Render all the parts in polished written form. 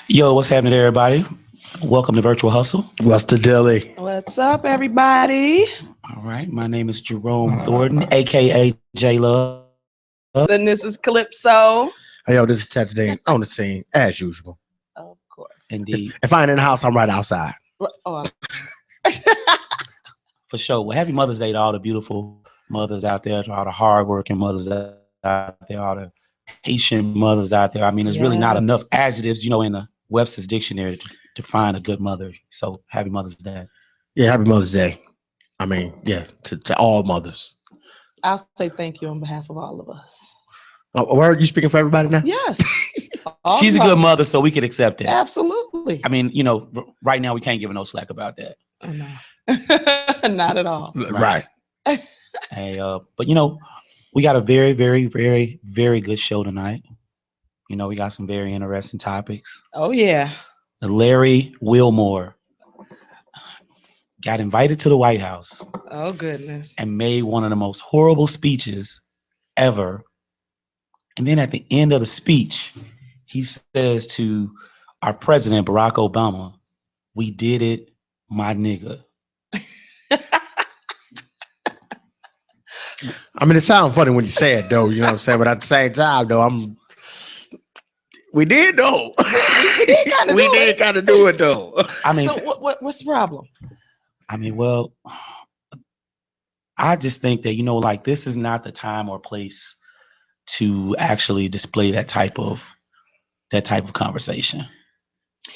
Yo, what's happening, everybody? Welcome to Virtual Hustle. What's the dilly? What's up, everybody? All right, my name is Jerome Thornton, aka J Love. And this is Calypso. Hey, yo, this is Ted today on the scene as usual. Of course. Indeed, If I ain't in the house, I'm right outside. Oh, for sure. Well, happy Mother's Day to all the beautiful mothers out there, to all the hardworking mothers out there, all the patient mothers out there. I mean, there's really not enough adjectives, in the Webster's dictionary to define a good mother. So, happy Mother's Day. Yeah, happy Mother's Day. I mean, yeah, to all mothers. I'll say thank you on behalf of all of us. Where are you speaking for everybody now? Yes. She's a good mother, so we could accept it. Absolutely. I mean, right now we can't give her no slack about that. No. Not at all. Right. Hey, but we got a very, very, very, very good show tonight. We got some very interesting topics. Oh, yeah. Larry Wilmore got invited to the White House Oh, goodness. and made one of the most horrible speeches ever. And then at the end of the speech, he says to our president, Barack Obama, "We did it, my nigga." I mean, it sounds funny when you say it, though. You know what I'm saying? But at the same time, though, we did, though. We did kind of do it, though. I mean, So what's the problem? I mean, well, I just think that, this is not the time or place to actually display that type of conversation.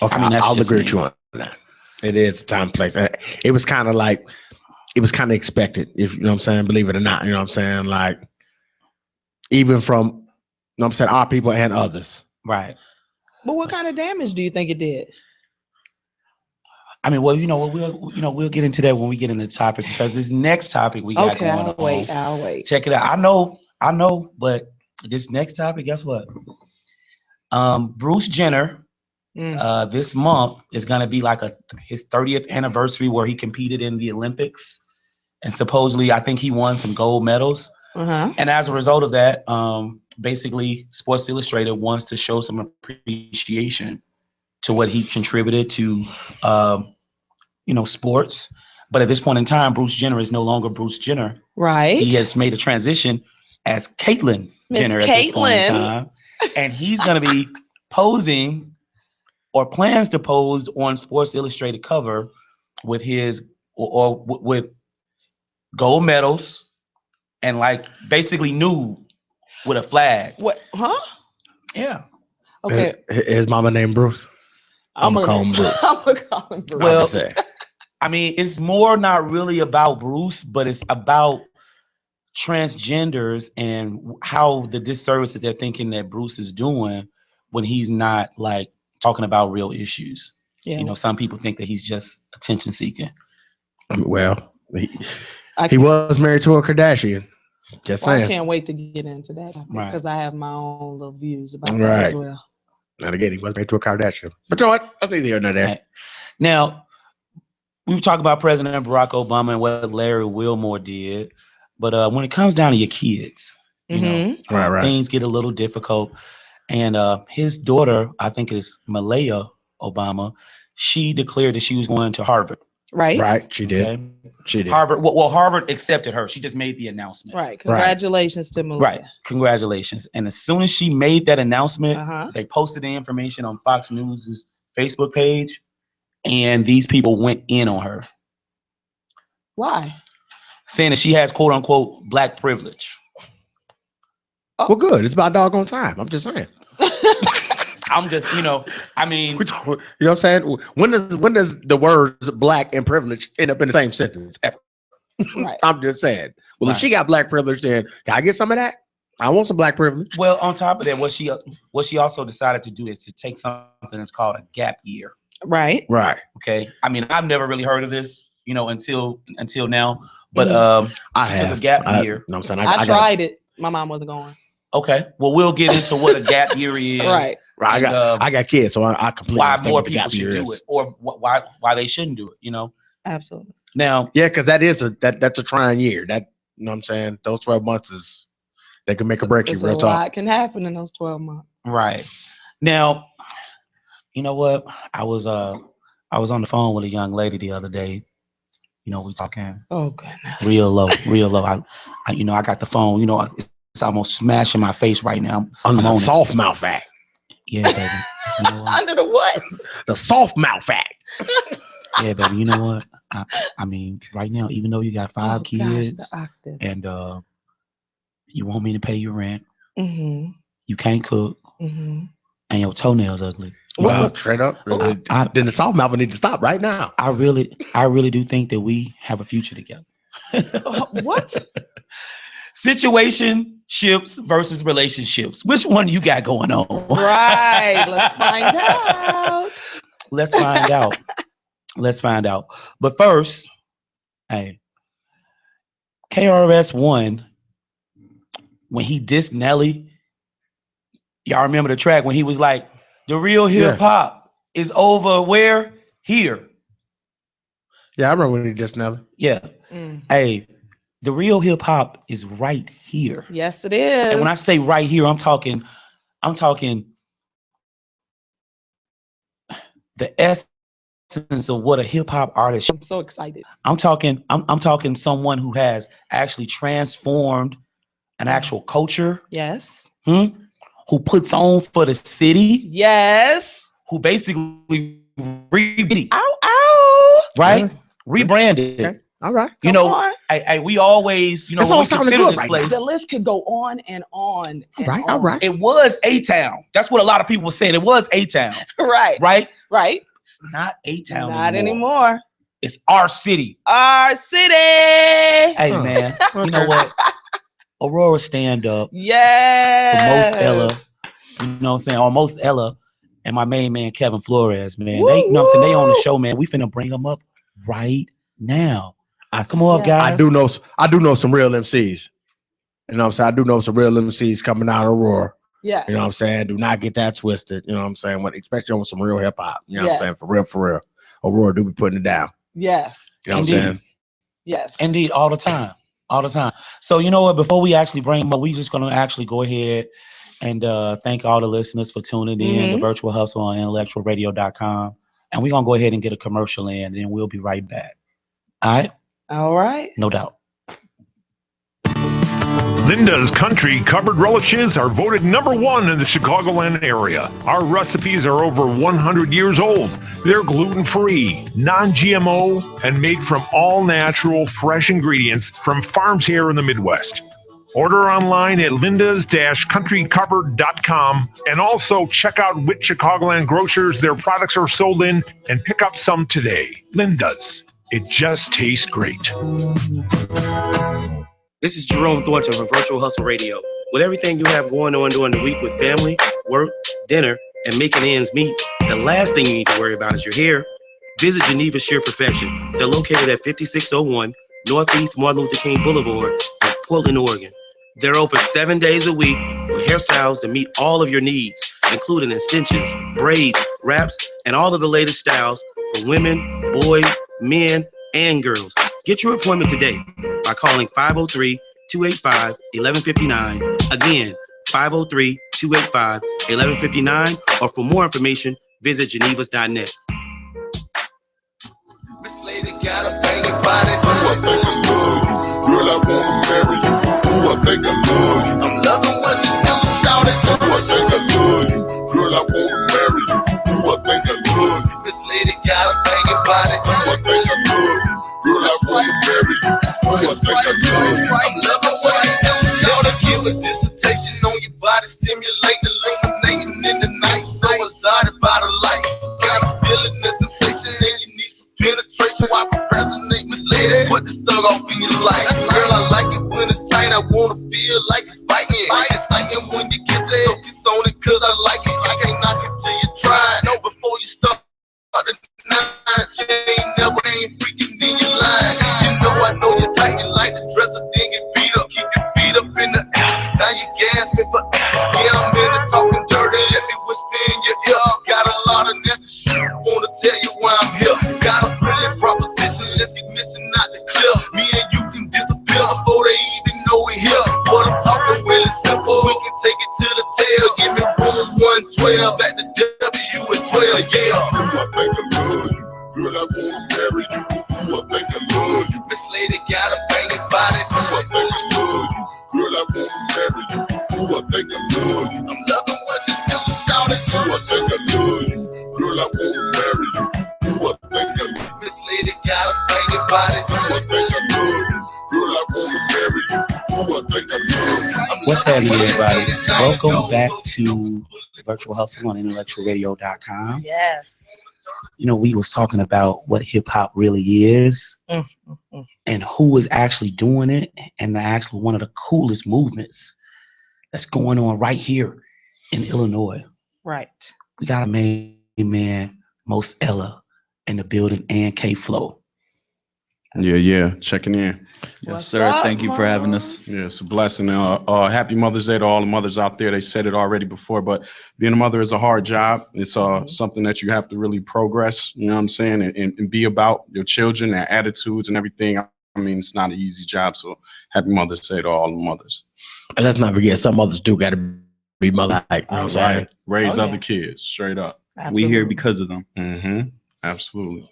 Okay, I mean, that's I'll just agree me. with you on that. It is time, place. It was kind of expected, if you know what I'm saying, believe it or not. You know what I'm saying? Like, even from, you know what I'm saying, our people and others. Right. But what kind of damage do you think it did? I mean, well, we'll get into that when we get into the topic, because this next topic we got Okay, going on. I'll wait. Check it out. I know, but this next topic, guess what? Bruce Jenner, this month is gonna be like his 30th anniversary where he competed in the Olympics, and supposedly I think he won some gold medals. Uh-huh. And as a result of that, basically Sports Illustrated wants to show some appreciation to what he contributed to, sports. But at this point in time, Bruce Jenner is no longer Bruce Jenner. Right. He has made a transition as Caitlyn Jenner at this point in time. And he's going to be posing, or plans to pose, on Sports Illustrated cover with with gold medals and basically nude with a flag. What? Huh? Yeah. Okay. His mama named Bruce. I'm gonna call him Bruce. I'm gonna call him Bruce. Well, I mean, it's more not really about Bruce, but it's about transgenders and how the disservice that they're thinking that Bruce is doing when he's not talking about real issues. Yeah. Some people think that he's just attention seeking. Well, he was married to a Kardashian. Just saying. I can't wait to get into that because I have my own little views about that as well. And again, he was married to a Kardashian. But you know what? That's neither here nor there. Right. Now, we've talked about President Barack Obama and what Larry Wilmore did. But when it comes down to your kids, Right. things get a little difficult. And his daughter, I think it's Malaya Obama, she declared that she was going to Harvard. Right. She did. Okay? She did. Harvard. Well, Harvard accepted her. She just made the announcement. Right. Congratulations to Malaya. Right. Congratulations. And as soon as she made that announcement, Uh-huh. they posted the information on Fox News' Facebook page, and these people went in on her, Why? saying that she has quote unquote black privilege. Well, good. It's about doggone time. I'm just saying. I'm just, I mean, You know what I'm saying? When does the words black and privilege end up in the same sentence ever? Right. I'm just saying. Well, if Right. she got black privilege, then can I get some of that? I want some black privilege. well, on top of that, what she also decided to do is to take something that's called a gap year. Right. Right. Okay. I mean, I've never really heard of this, until now. But I she took have a gap year. No, I'm saying I tried it. My mom wasn't going. Okay. Well, we'll get into what a gap year is. Right. Right. I got kids, so I completely Why understand more what the people gap should year do is. it, or why they shouldn't do it. Absolutely. Now, Yeah, because that's a trying year. That, you know what I'm saying? Those 12 months they can make or break you, It's real a talk. lot can happen in those 12 months. right. Now, you know what? I was on the phone with a young lady the other day. You know, we talking. Oh goodness. Real low, real low. I got the phone. It's almost smashing my face right now. Under the on soft mouth act. Yeah, baby. You know what? Under the what? The soft mouth act. Yeah, baby. You know what? I mean, right now, even though you got 5 kids, and you want me to pay your rent, mm-hmm. you can't cook, mm-hmm. and your toenails ugly. Well, straight up. Then the soft mouth need to stop right now. I really do think that we have a future together. What? Situationships versus relationships. Which one you got going on? Right. Let's find out. Let's find out. Let's find out. But first, hey, KRS-One, when he dissed Nelly, y'all remember the track when he was like, the real hip hop is over where? Here. Yeah, I remember when he dissed Nelly. Yeah. Hey, the real hip hop is right here. Yes, it is. And when I say right here, I'm talking the essence of what a hip hop artist. I'm so excited. I'm talking someone who has actually transformed an actual culture. Yes. Who puts on for the city. Yes. Who basically right? Rebranded. Okay. All right. We always, it's all sounding good right now. The list could go on and on. All right. It was A-Town. That's what a lot of people were saying. It was A-Town. Right. It's not A-Town Not anymore. It's our city. Our city. Hey, man. You know what? Aurora stand up. Yeah. For most Ella. You know what I'm saying? Or most Ella and my main man, Kevin Flores, man. Woo, they on the show, man. We finna bring them up right now. Come on, guys. I do know some real MCs. You know what I'm saying? I do know some real MCs coming out of Aurora. Yeah. You know what I'm saying? Do not get that twisted. You know what I'm saying? Especially on some real hip hop. You know what I'm saying? For real. Aurora do be putting it down. Yes. You know what I'm saying? Yes. Indeed, all the time. So you know what? Before we actually bring them up, we just gonna actually go ahead and thank all the listeners for tuning in to Virtual Hustle on IntellectualRadio.com. And we're gonna go ahead and get a commercial in, and then we'll be right back. All right? No doubt. Linda's Country Covered Relishes are voted #1 in the Chicagoland area. Our recipes are over 100 years old. They're gluten-free, non-GMO, and made from all-natural, fresh ingredients from farms here in the Midwest. Order online at lindas-countrycovered.com and also check out which Chicagoland grocers their products are sold in and pick up some today. Linda's. It just tastes great. This is Jerome Thornton from Virtual Hustle Radio. With everything you have going on during the week with family, work, dinner, and making ends meet, the last thing you need to worry about is your hair. Visit Geneva Sheer Perfection. They're located at 5601 Northeast Martin Luther King Boulevard in Portland, Oregon. They're open 7 days a week with hairstyles to meet all of your needs, including extensions, braids, wraps, and all of the latest styles for women, boys, men, and girls. Get your appointment today by calling 503-285-1159. Again, 503-285-1159, or for more information, visit genevas.net. Miss Lady got a banging body. Ooh, I think I love you. Girl, I wanna marry you. Ooh, I think I love you. I'm loving what you do, shout it. Ooh, I think I love you. Girl, I wanna marry you. Ooh, I think I love you. Miss Lady got a banging body. Ooh, I think I love you. Girl, I wanna marry you. Ooh, I think I love you. I'm loving what you do, shout it. Give a dissertation on your body, stimulating, illuminating in the night. So excited by the light. Got a feeling, a sensation, and you need some penetration. Why procrastinate, Miss Lady? Put this thug off in your life. Girl, I like it when it's tight. I wanna feel like it's biting. Exciting when you kiss it. So kiss on it, cause I like it. I can't knock it till you try it. No, before you start the night, you ain't freaking in your line. You know you're tight. You like the dresser, then get beat up. Keep your feet up in the air. Now you gas me for air. Yeah, I'm in it talking dirty. Let me whisper in your ear. Got a lot of nasty shit. Wanna tell you why I'm here. Got a brilliant proposition. Let's get missing out the clear. Me and you can disappear before they even know we're here. What I'm talking really simple. We can take it to the tail. Give me room. having you, everybody. Welcome back to Virtual Hustle on IntellectualRadio.com. Yes. You know, we was talking about what hip hop really is and who is actually doing it, and actually one of the coolest movements that's going on right here in Illinois. Right. We got a main man, Most Ella, in the building, and K-Flow. Yeah, checking in. Yes, What's sir. up, Thank you for having us. Yeah, it's a blessing. Happy Mother's Day to all the mothers out there. They said it already before, but being a mother is a hard job. It's something that you have to really progress, you know what I'm saying, and be about your children, their attitudes and everything. I mean, it's not an easy job. So happy Mother's Day to all the mothers. And let's not forget, some mothers do got to be mother-like. You know what I'm saying? Raise other kids, straight up. Absolutely. We here because of them. Mm-hmm. Absolutely.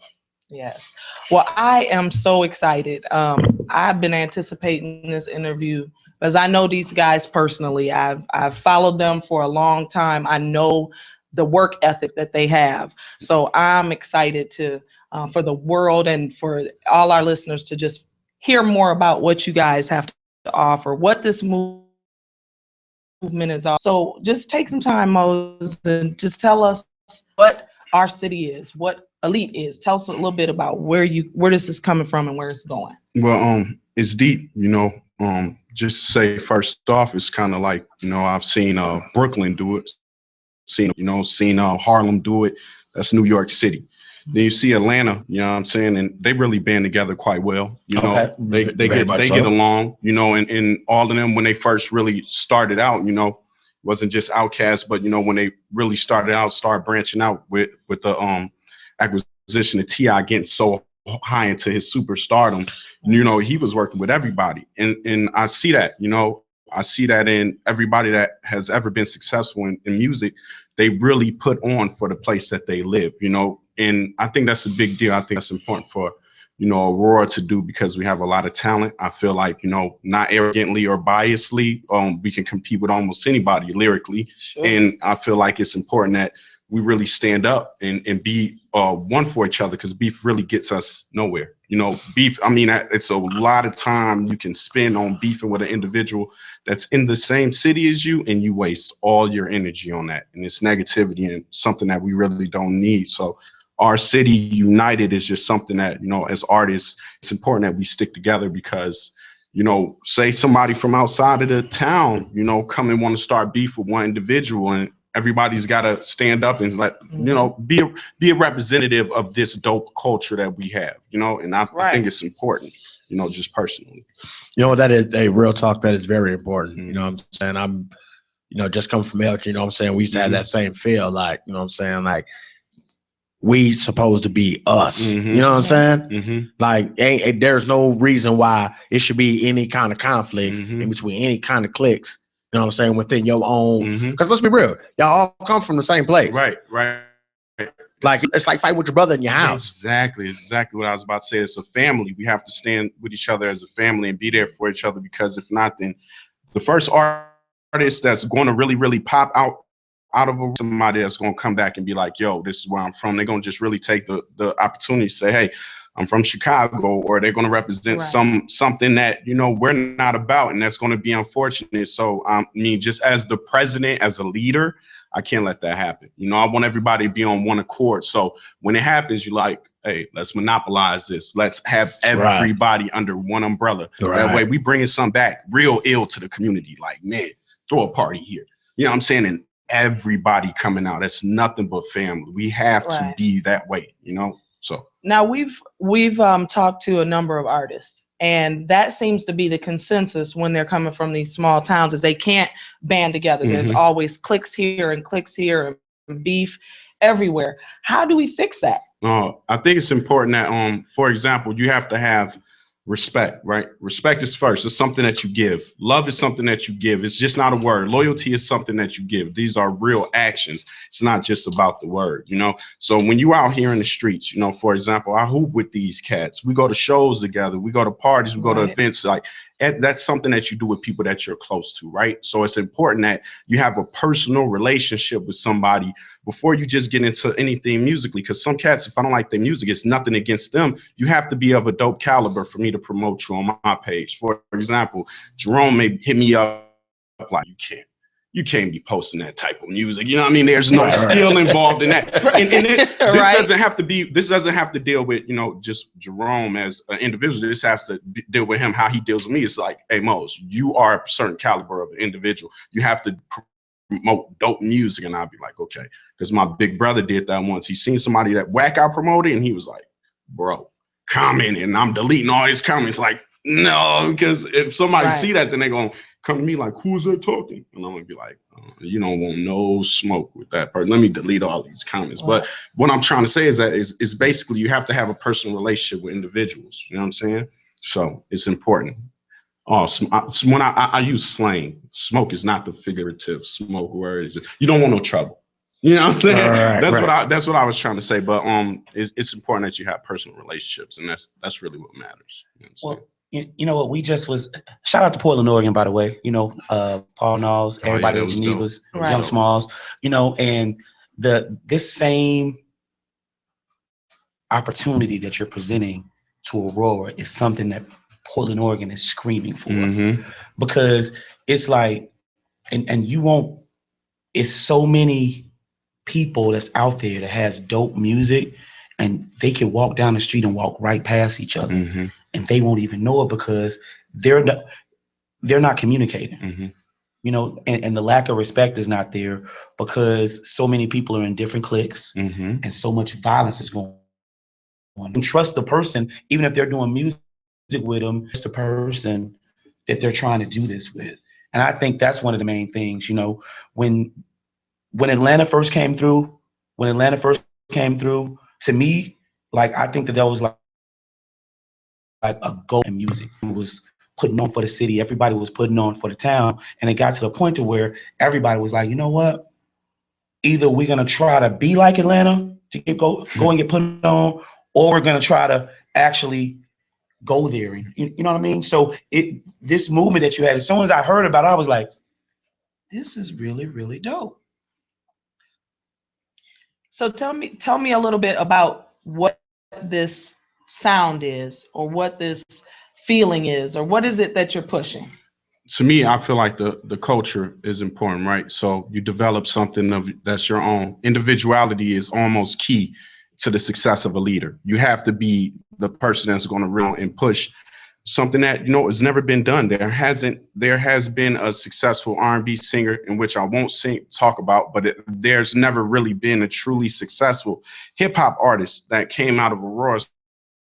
Yes. Well, I am so excited. I've been anticipating this interview because I know these guys personally. I've followed them for a long time. I know the work ethic that they have. So I'm excited to for the world and for all our listeners to just hear more about what you guys have to offer, what this movement is all. So just take some time, Mose, and just tell us what our city is, what Elite is. Tell us a little bit about where this is coming from and where it's going. Well, it's deep, you know. Just to say first off, it's kind of like, you know, I've seen Brooklyn do it, seen Harlem do it. That's New York City. Then you see Atlanta, you know what I'm saying, and they really band together quite well. You know, they get along, you know, and all of them when they first really started out, you know, wasn't just Outkast, but you know, when they really started branching out with the acquisition of T.I. getting so high into his superstardom, you know, he was working with everybody. And I see that, you know, I see that in everybody that has ever been successful in music. They really put on for the place that they live, you know, and I think that's a big deal. I think that's important for, you know, Aurora to do because we have a lot of talent. I feel like, you know, not arrogantly or biasly, we can compete with almost anybody lyrically. Sure. And I feel like it's important that we really stand up and be one for each other, because beef really gets us nowhere. You know, beef, I mean, it's a lot of time you can spend on beefing with an individual that's in the same city as you, and you waste all your energy on that. And it's negativity and something that we really don't need. So our city united is just something that, you know, as artists, it's important that we stick together because, you know, say somebody from outside of the town, you know, come and want to start beef with one individual, and everybody's got to stand up and let, you know, be a representative of this dope culture that we have, you know, and I think it's important, you know, just personally. You know, that is a real talk. That is very important. You know what I'm saying? I'm, you know, just coming from Elgin, you know what I'm saying? We used to have that same feel, like, you know what I'm saying? Like, we supposed to be us, you know what I'm saying? Like, there's no reason why it should be any kind of conflict in between any kind of cliques. You know what I'm saying? Within your own, because let's be real, y'all all come from the same place. Right. Like, it's like fight with your brother in your house. Exactly what I was about to say. It's a family. We have to stand with each other as a family and be there for each other, because if not, then the first artist that's going to really, really pop out of somebody that's going to come back and be like, yo, this is where I'm from. They're going to just really take the opportunity to say, hey, I'm from Chicago, or they're going to represent something that, you know, we're not about, and that's going to be unfortunate. So, I mean, just as the president, as a leader, I can't let that happen. You know, I want everybody to be on one accord. So when it happens, you're like, hey, let's monopolize this. Let's have everybody under one umbrella. That way we bringing something back real ill to the community. Like, man, throw a party here. You know what I'm saying? And everybody coming out. That's nothing but family. We have to be that way, you know? So now we've talked to a number of artists, and that seems to be the consensus when they're coming from these small towns, is they can't band together. There's always cliques here and beef everywhere. How do we fix that? I think it's important that, for example, you have to have respect, right? Respect is first. It's something that you give. Love is something that you give. It's just not a word. Loyalty is something that you give. These are real actions. It's not just about the word, you know? So when you out here in the streets, you know, for example, I hoop with these cats. We go to shows together. We go to parties. We go to events. Like, that's something that you do with people that you're close to, right? So it's important that you have a personal relationship with somebody before you just get into anything musically. Because some cats, if I don't like their music, it's nothing against them. You have to be of a dope caliber for me to promote you on my page. For example, Jerome may hit me up like you can't be posting that type of music. You know what I mean? There's no skill involved in that. And this doesn't have to deal with, just Jerome as an individual. This has to deal with him, how he deals with me. It's like, hey, Mose, you are a certain caliber of an individual. You have to promote dope music. And I'll be like, okay, because my big brother did that once. He seen somebody that whack out promoted, and he was like, bro, comment, and I'm deleting all his comments. Like, no, because if somebody see that, then they're going to come to me like, who's that talking? And I'm going to be like, you don't want no smoke with that person. Let me delete all these comments. But what I'm trying to say is that is basically you have to have a personal relationship with individuals. You know what I'm saying? So it's important. When I use slang, smoke is not the figurative smoke word. You don't want no trouble. You know what I'm saying? That's what I was trying to say. But it's important that you have personal relationships, and that's really what matters. You know you know what? We just was shout out to Portland, Oregon, by the way. Paul Knowles, everybody at Geneva's, Young Smalls. And this same opportunity that you're presenting to Aurora is something that Portland, Oregon is screaming for, because it's like, and you won't. It's so many people that's out there that has dope music, and they can walk down the street and walk right past each other, and they won't even know it because they're not communicating. And the lack of respect is not there because so many people are in different cliques, and so much violence is going on. And trust the person, even if they're doing music with them, it's the person that they're trying to do this with. And I think that's one of the main things. When Atlanta first came through, to me, like, I think that was like a goal in music. It was putting on for the city. Everybody was putting on for the town. And it got to the point to where everybody was like, you know what? Either we're going to try to be like Atlanta to go and get put on, or we're going to try to actually go there. And you know what I mean? So this movement that you had, as soon as I heard about it, I was like, this is really, really dope. So tell me a little bit about what this sound is, or what this feeling is, or what is it that you're pushing? To me, I feel like the culture is important, right? So you develop something that's your own. Individuality is almost key to the success of a leader. You have to be the person that's going to run and push something that has never been done. There has been a successful R&B singer, in which I won't talk about, but there's never really been a truly successful hip hop artist that came out of Aurora.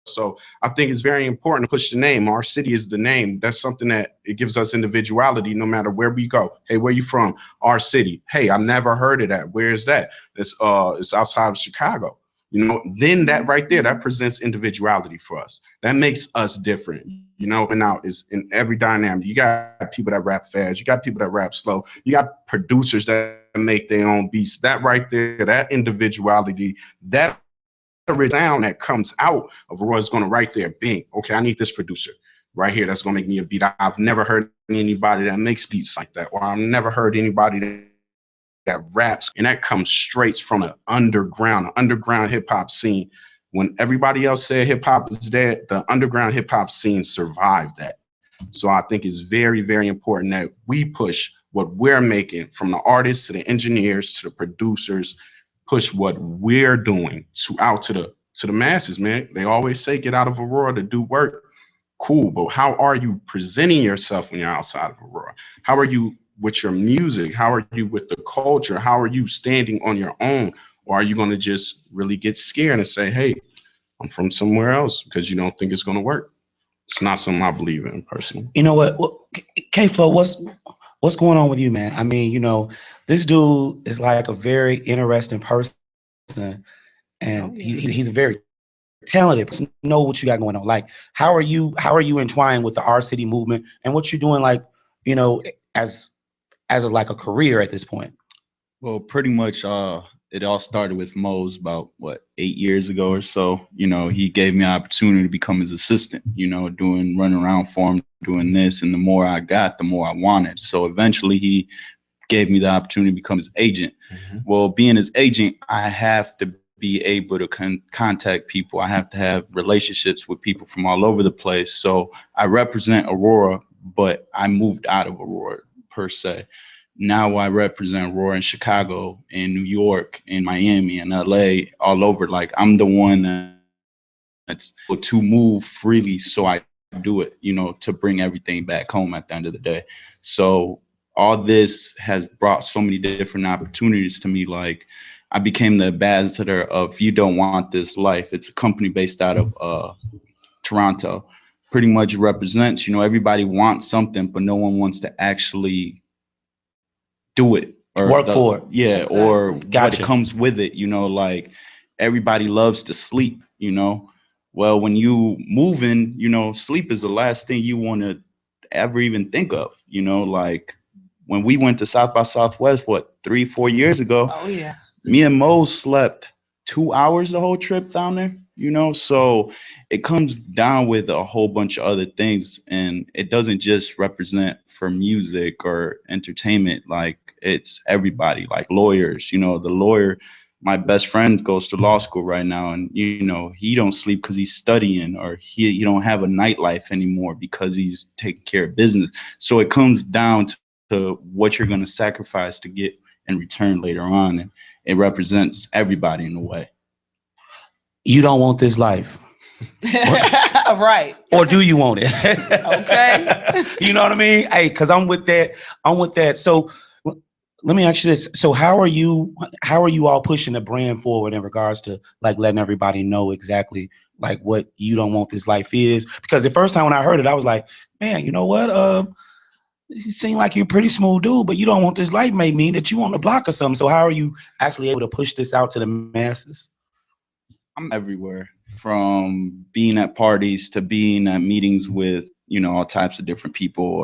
So I think it's very important to push the name. Our city is the name. That's something that it gives us individuality no matter where we go. Hey, where you from? Our city. Hey, I never heard of that. Where is that? It's outside of Chicago. Then that right there, that presents individuality for us. That makes us different. And now is in every dynamic. You got people that rap fast. You got people that rap slow. You got producers that make their own beats. That right there, that individuality, that sound that comes out of Aurora is going to right there, bing. Okay, I need this producer right here that's going to make me a beat. I've never heard anybody that makes beats like that, or I've never heard anybody that raps, and that comes straight from an underground hip hop scene. When everybody else said hip hop is dead, the underground hip hop scene survived that. So I think it's very, very important that we push what we're making, from the artists to the engineers to the producers, push what we're doing out to the masses, man. They always say get out of Aurora to do work. Cool, but how are you presenting yourself when you're outside of Aurora? How are you with your music? How are you with the culture? How are you standing on your own? Or are you going to just really get scared and say, hey, I'm from somewhere else, because you don't think it's going to work? It's not something I believe in personally. You know what? K-Flow, what's going on with you, man? I mean, this dude is like a very interesting person, and he's a very talented person. Know what you got going on. Like, how are you entwined with the Our City movement, and what you're doing, like, as like a career at this point? Well, pretty much it all started with Mose about 8 years ago or so. He gave me an opportunity to become his assistant, running around for him, doing this. And the more I got, the more I wanted. So eventually he gave me the opportunity to become his agent. Well, being his agent, I have to be able to contact people. I have to have relationships with people from all over the place. So I represent Aurora, but I moved out of Aurora per se. Now I represent Aurora in Chicago, in New York, in Miami, and LA, all over. Like, I'm the one that's able to move freely, so I do it, to bring everything back home at the end of the day. So all this has brought so many different opportunities to me. Like, I became the ambassador of You Don't Want This Life. It's a company based out of Toronto. Pretty much represents, everybody wants something, but no one wants to actually do it or work for it. Yeah, exactly. Or Gotcha. what comes with it, like everybody loves to sleep, Well, when you moving, sleep is the last thing you want to ever even think of, like when we went to South by Southwest, 3-4 years ago? Oh yeah. Me and Mo slept 2 hours the whole trip down there, so it comes down with a whole bunch of other things, and it doesn't just represent for music or entertainment. Like, it's everybody, like lawyers, the lawyer, my best friend goes to law school right now, and he don't sleep because he's studying, or he don't have a nightlife anymore because he's taking care of business. So it comes down to what you're going to sacrifice to get in return later on, and it represents everybody in a way. You don't want this life. Right. Or do you want it? Okay. You know what I mean? Hey, because I'm with that. So let me ask you this. So how are you all pushing the brand forward in regards to like letting everybody know exactly like what You Don't Want This Life is? Because the first time when I heard it, I was like, man, you know what? You seem like you're a pretty smooth dude, but You Don't Want This Life may mean that you on the block or something. So how are you actually able to push this out to the masses? I'm everywhere, from being at parties to being at meetings with, all types of different people,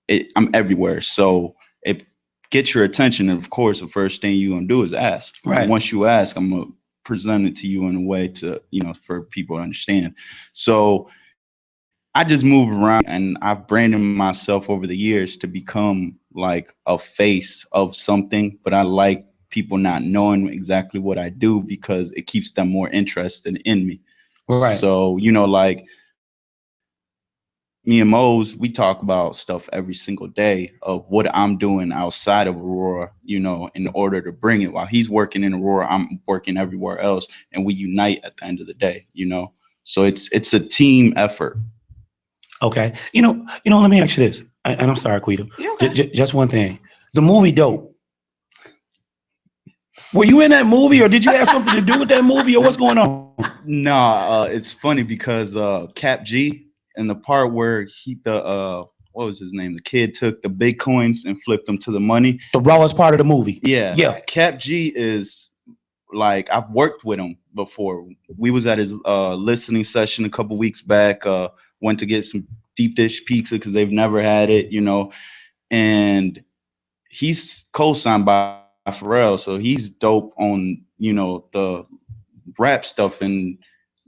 I'm everywhere. So it gets your attention. And of course, the first thing you're going to do is ask. Right. And once you ask, I'm going to present it to you in a way to, for people to understand. So I just move around, and I've branded myself over the years to become like a face of something, but I like people not knowing exactly what I do because it keeps them more interested in me. Right. So, like me and Mose, we talk about stuff every single day of what I'm doing outside of Aurora, in order to bring it. While he's working in Aurora, I'm working everywhere else, and we unite at the end of the day, So it's a team effort. Okay. Let me ask you this. And I'm sorry, Quito. Okay. Just one thing. The movie Dope. Were you in that movie, or did you have something to do with that movie, or what's going on? Nah, it's funny because Cap G, in the part where what was his name? The kid took the Bitcoins and flipped them to the money. The rawest part of the movie. Yeah. Cap G is like, I've worked with him before. We was at his listening session a couple weeks back. Went to get some deep dish pizza because they've never had it, and he's co-signed by Pharrell, so he's dope on the rap stuff, and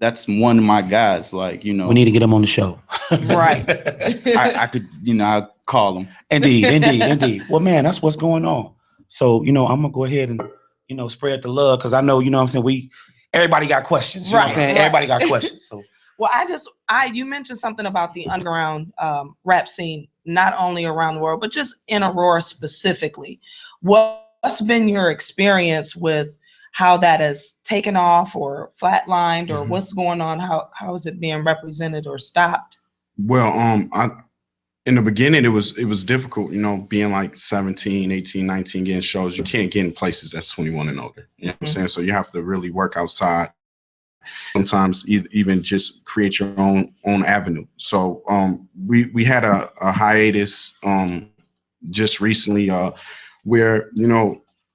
that's one of my guys. Like, we need to get him on the show. Right. I could, I'll call him. Indeed. Well, man, that's what's going on. So, I'm gonna go ahead and spread the love, because I know, what I'm saying, everybody got questions. You know what I'm saying? Right. Everybody got questions. So well, you mentioned something about the underground rap scene, not only around the world, but just in Aurora specifically. What's been your experience with how that has taken off or flatlined, or what's going on? How is it being represented or stopped? Well, in the beginning, it was difficult, being like 17, 18, 19, getting shows. You can't get in places that's 21 and older. You know what I'm saying? So you have to really work outside. Sometimes even just create your own avenue. So we had a hiatus just recently where,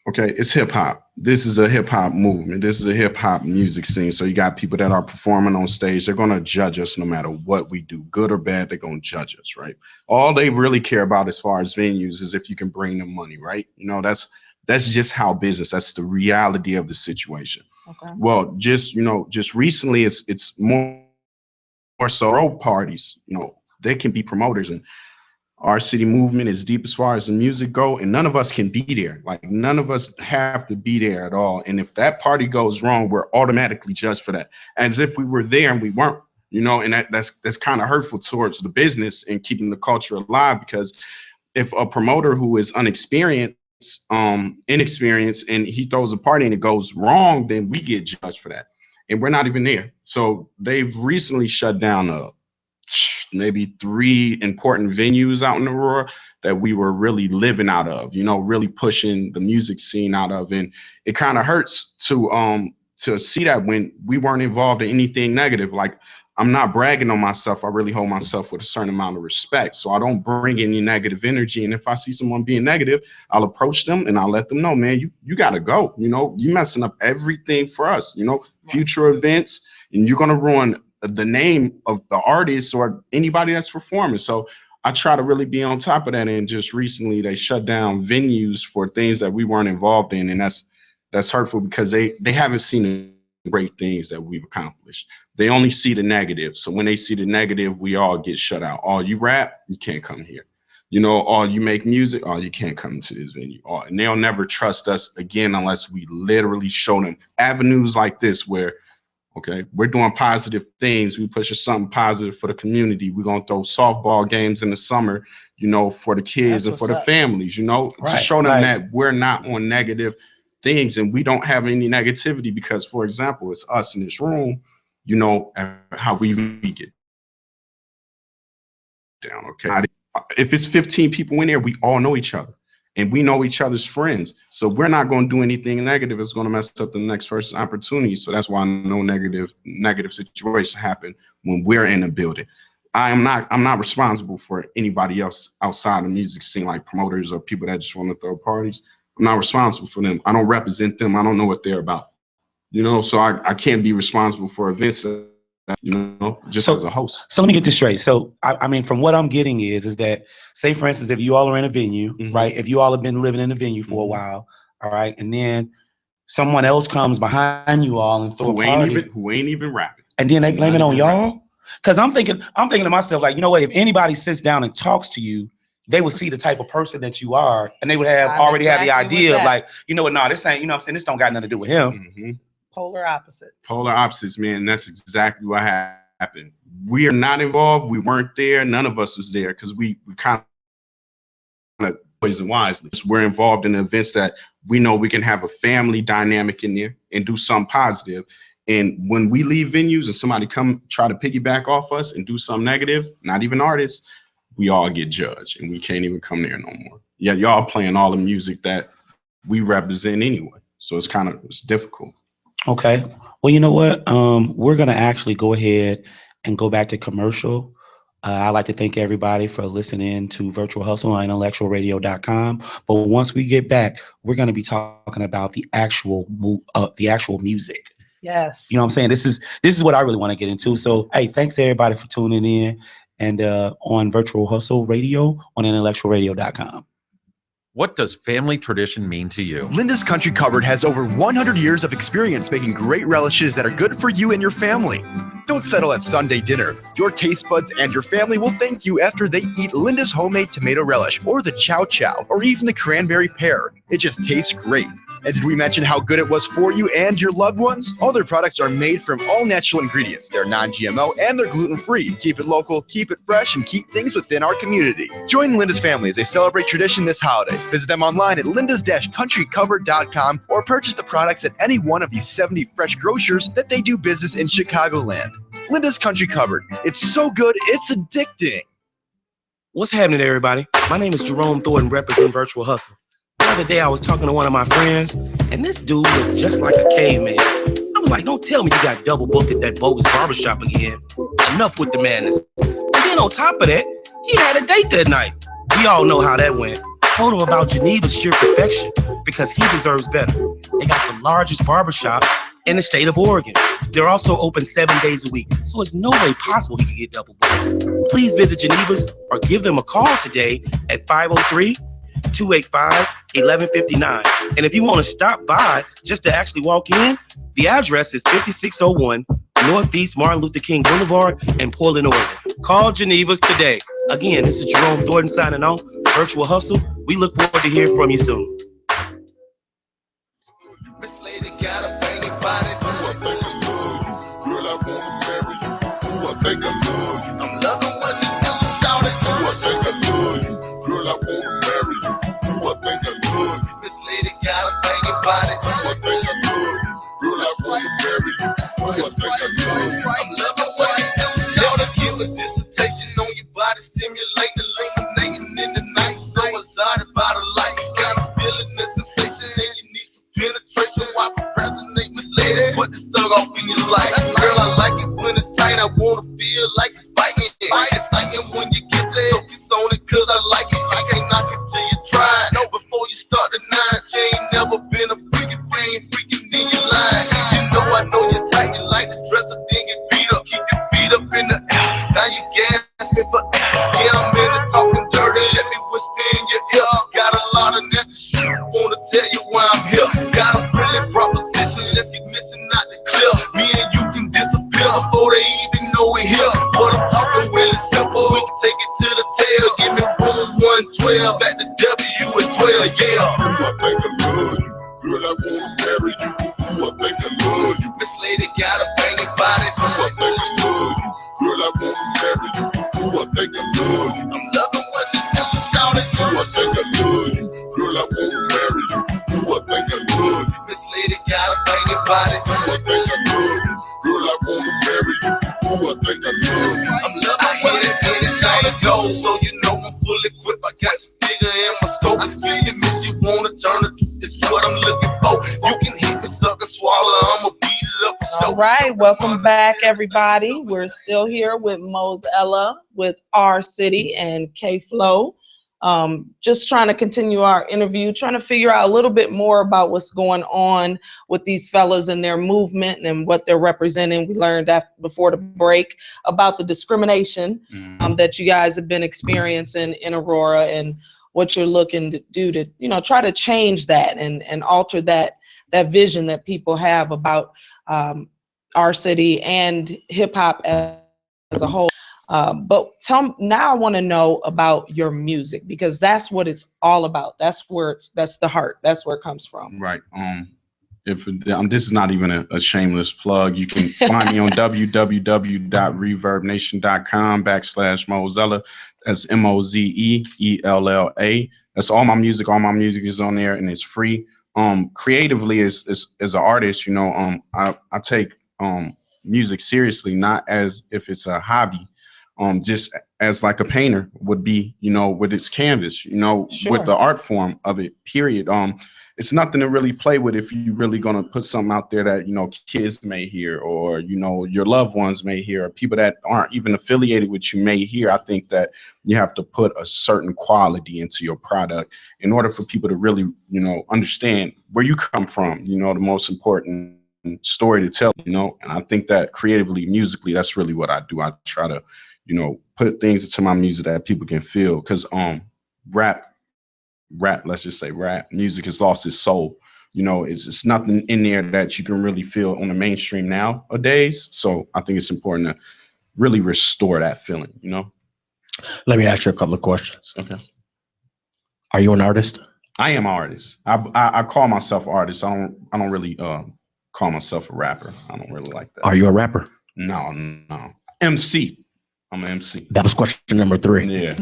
okay, it's hip hop. This is a hip hop movement. This is a hip hop music scene. So you got people that are performing on stage. They're going to judge us no matter what we do, good or bad. They're going to judge us, right? All they really care about as far as venues is if you can bring them money, right? That's just how business. That's the reality of the situation. Okay. Well, just recently, it's more so parties. They can be promoters, and our city movement is deep as far as the music go, and none of us can be there. Like, none of us have to be there at all. And if that party goes wrong, we're automatically judged for that, as if we were there and we weren't. And that's kind of hurtful towards the business and keeping the culture alive, because if a promoter who is inexperienced, and he throws a party and it goes wrong, then we get judged for that, and we're not even there. So they've recently shut down maybe 3 important venues out in Aurora that we were really living out of, really pushing the music scene out of. And it kind of hurts to see that when we weren't involved in anything negative. Like, I'm not bragging on myself. I really hold myself with a certain amount of respect. So I don't bring any negative energy. And if I see someone being negative, I'll approach them and I'll let them know, man, you got to go. You messing up everything for us, future events, and you're going to ruin the name of the artist or anybody that's performing. So I try to really be on top of that. And just recently they shut down venues for things that we weren't involved in. And that's hurtful because they haven't seen the great things that we've accomplished. They only see the negative. So when they see the negative, we all get shut out. Oh, you rap, you can't come here. Oh, you make music, oh, you can't come to this venue. Oh, and they'll never trust us again unless we literally show them avenues like this where, okay, we're doing positive things. We push something positive for the community. We're going to throw softball games in the summer, for the kids and for the families, to show them that we're not on negative things and we don't have any negativity because, for example, it's us in this room, how we get down, okay? If it's 15 people in there, we all know each other and we know each other's friends. So we're not going to do anything negative. It's going to mess up the next person's opportunity. So that's why no negative situations happen when we're in a building. I'm not responsible for anybody else outside the music scene, like promoters or people that just want to throw parties. I'm not responsible for them. I don't represent them. I don't know what they're about. So I can't be responsible for events, just as a host. So let me get this straight. So, I mean, from what I'm getting is that, say, for instance, if you all are in a venue, right? If you all have been living in a venue for a while, all right, and then someone else comes behind you all and throw a party. Who ain't even rapping. And then they blame it on y'all? Because I'm thinking to myself, like, what, if anybody sits down and talks to you, they would see the type of person that you are, and they would already have the idea of like, this ain't, this don't got nothing to do with him. Polar opposites, man. That's exactly what happened. We are not involved. We weren't there. None of us was there because we kind of poison wisely. We're involved in events that we know we can have a family dynamic in there and do something positive. And when we leave venues and somebody come try to piggyback off us and do something negative, not even artists, we all get judged and we can't even come there no more. Yeah, y'all playing all the music that we represent anyway. So it's difficult. Okay. Well, you know what? We're going to actually go ahead and go back to commercial. I'd like to thank everybody for listening to Virtual Hustle on IntellectualRadio.com. But once we get back, we're going to be talking about the actual music. Yes. You know what I'm saying? This is what I really want to get into. So, hey, thanks everybody for tuning in and on Virtual Hustle Radio on IntellectualRadio.com. What does family tradition mean to you? Linda's Country Cupboard has over 100 years of experience making great relishes that are good for you and your family. Don't settle at Sunday dinner. Your taste buds and your family will thank you after they eat Linda's homemade tomato relish or the chow chow or even the cranberry pear. It just tastes great. And did we mention how good it was for you and your loved ones? All their products are made from all natural ingredients. They're non-GMO and they're gluten-free. Keep it local, keep it fresh, and keep things within our community. Join Linda's family as they celebrate tradition this holiday. Visit them online at lindas-countrycover.com or purchase the products at any one of these 70 fresh grocers that they do business in Chicagoland. Linda's Country Cupboard. It's so good, it's addicting. What's happening, everybody? My name is Jerome Thornton, representing Virtual Hustle. The other day, I was talking to one of my friends, and this dude looked just like a caveman. I was like, don't tell me you got double booked at that bogus barbershop again. Enough with the madness. And then on top of that, he had a date that night. We all know how that went. Told him about Geneva's sheer perfection because he deserves better. They got the largest barbershop in the state of Oregon. They're also open 7 days a week, so it's no way possible he could get double booked. Please visit Geneva's or give them a call today at 503-285-1159. And if you want to stop by just to actually walk in, the address is 5601 Northeast Martin Luther King Boulevard in Portland, Oregon. Call Geneva's today. Again, this is Jerome Thornton signing off. Virtual Hustle. We look forward to hearing from you soon. Miss Lady got a banging body. Ooh, I think I love you. Girl, I wanna marry you. Ooh, I think I love you. I'm loving what you do, shout it. Ooh, I think I love you. Girl, I wanna body. Ooh, I think I love you. Girl, I wanna marry you. Ooh, I think I love you. I'm loving what you do. Shout out, give a dissertation on your body, stimulating, illuminating in the night. So excited by the light, you got a feeling the sensation, and you need some penetration. Why procrastinate, misled? Put this thug off in your life. Girl, I like it when it's tight. I wanna feel like it's biting. Exciting when you kiss it. Focus on it 'cause I like it. You can't knock it till you try it. No, before you start the nine, you ain't never been a freak. If you ain't freaking, then you lying. You know I know you're tight. You like to dress up, then get beat up. Keep your feet up in the air. Now you gasping for air. Yeah, I'm in it talking dirty. Let me whisper in your ear. Got a lot of nasty shit. Wanna tell you why I'm here. Got a friendly proposition. Let's get missing out the clear. Me and you can disappear before they even know we're here. What I'm talking really simple. We can take it to the tail. Give me room 112. Back to W at 12. Yeah. Ooh, I think I love you. Girl, I wanna marry you. Ooh, I think I love you. Miss Lady got a banging body. Ooh, I think I love you. Girl, I wanna marry you. Ooh, I think I love you. I'm loving what you do, shout it. Ooh, I think I love you. Girl, I wanna marry you. Ooh, I think I love you. Miss Lady got a banging body. Ooh, I think I love you. Girl, I wanna marry you. Ooh, I think I love you. I'm loving what it is, shout it. Go, so you know I'm full equipped. I got your figure in my scope. It's you miss, you wanna turn it. It's what I'm looking for. You can hit me, sucker, swallow. I'ma beat it up. All right, welcome back, everybody. We're still here with Mozella, with R City and K Flow. Just trying to continue our interview, trying to figure out a little bit more about what's going on with these fellas and their movement and what they're representing. We learned that before the break about the discrimination that you guys have been experiencing in Aurora, and what you're looking to do to, you know, try to change that and alter that vision that people have about our city and hip hop as a whole. But now I want to know about your music, because that's what it's all about. That's the heart. That's where it comes from. Right. If this is not even a shameless plug, you can find me on www.reverbnation.com/Mozella. That's MOZEELLA. That's all my music. All my music is on there, and it's free. Creatively, as an artist, you know, I take music seriously, not as if it's a hobby. Just as like a painter would be, you know, with its canvas, you know, Sure. with the art form of it, period. It's nothing to really play with if you're really going to put something out there that, you know, kids may hear, or, you know, your loved ones may hear, or people that aren't even affiliated with you may hear. I think that you have to put a certain quality into your product in order for people to really, you know, understand where you come from, you know, the most important story to tell, you know. And I think that creatively, musically, that's really what I do. I try to, you know, put things into my music that people can feel, because let's just say rap music has lost its soul. You know, it's nothing in there that you can really feel on the mainstream nowadays. So I think it's important to really restore that feeling, you know. Let me ask you a couple of questions. Okay. Are you an artist? I am an artist. I call myself artist. I don't really call myself a rapper. I don't really like that. Are you a rapper? No. MC. I'm an MC. That was question number 3. Yeah.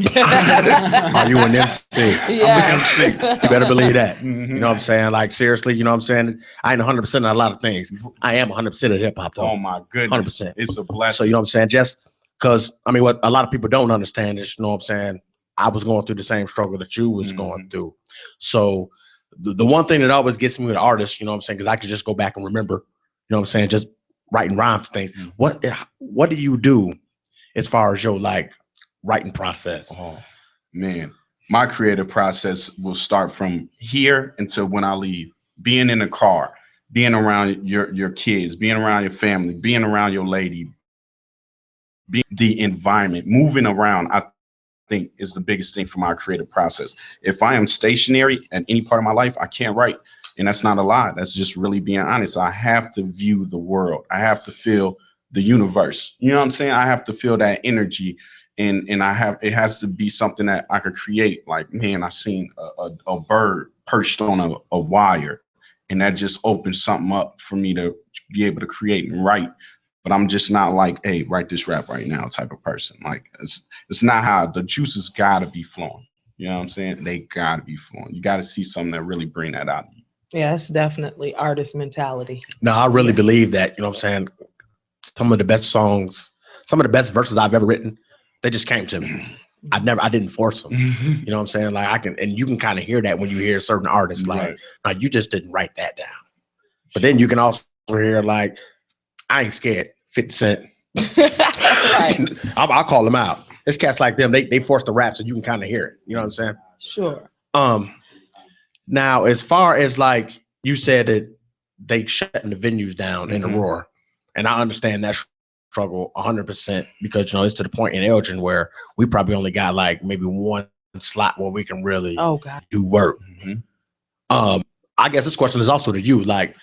Are you an MC? Yeah. I'm an MC. You better believe that. Mhm. You know what I'm saying? Like, seriously, you know what I'm saying? I ain't 100% of a lot of things. I am 100% of hip hop, though. Oh my goodness. 100%. It's a blessing. So, you know what I'm saying? Just because, I mean, what a lot of people don't understand is, you know what I'm saying? I was going through the same struggle that you was going through. So, the one thing that always gets me with artists, you know what I'm saying? Because I could just go back and remember, you know what I'm saying? Just writing rhymes things. What do you do as far as your, like, writing process? Oh, man. My creative process will start from here until when I leave. Being in the car, being around your kids, being around your family, being around your lady, being the environment, moving around, I think is the biggest thing for my creative process. If I am stationary at any part of my life, I can't write. And that's not a lie. That's just really being honest. I have to view the world. I have to feel the universe. You know what I'm saying? I have to feel that energy. And it has to be something that I could create. Like, man, I seen a bird perched on a wire, and that just opened something up for me to be able to create and write. But I'm just not like, hey, write this rap right now type of person. Like, it's not how the juices gotta be flowing. You know what I'm saying? They gotta be flowing. You gotta see something that really bring that out of you. Yeah, that's definitely artist mentality. No, I really believe that. You know what I'm saying? Some of the best songs, some of the best verses I've ever written, they just came to me. I didn't force them. You know what I'm saying? Like I can, and you can kind of hear that when you hear certain artists. Like, like you just didn't write that down. But then you can also hear like, I ain't scared. 50 Cent. I'll call them out. It's cats like them. They force the rap so you can kind of hear it. You know what I'm saying? Sure. Now, as far as like you said that they shutting the venues down in Aurora, and I understand that struggle 100% because you know it's to the point in Elgin where we probably only got like maybe one slot where we can really do work. I guess this question is also to you. Like,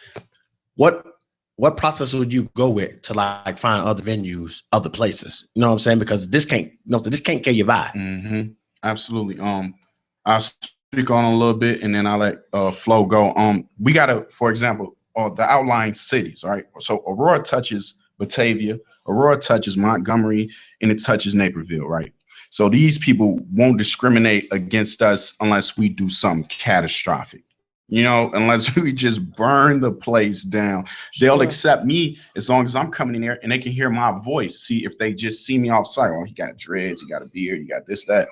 what process would you go with to like find other venues, other places? You know what I'm saying? Because this can't kill your vibe. Absolutely. I'll speak on a little bit and then I'll let Flo go. We gotta, for example, the outlying cities, right? So Aurora touches Batavia, Aurora touches Montgomery, and it touches Naperville, right? So these people won't discriminate against us unless we do something catastrophic. You know, unless we just burn the place down. They'll accept me as long as I'm coming in there and they can hear my voice. See, if they just see me outside, oh, he got dreads, he got a beard, he got this, that.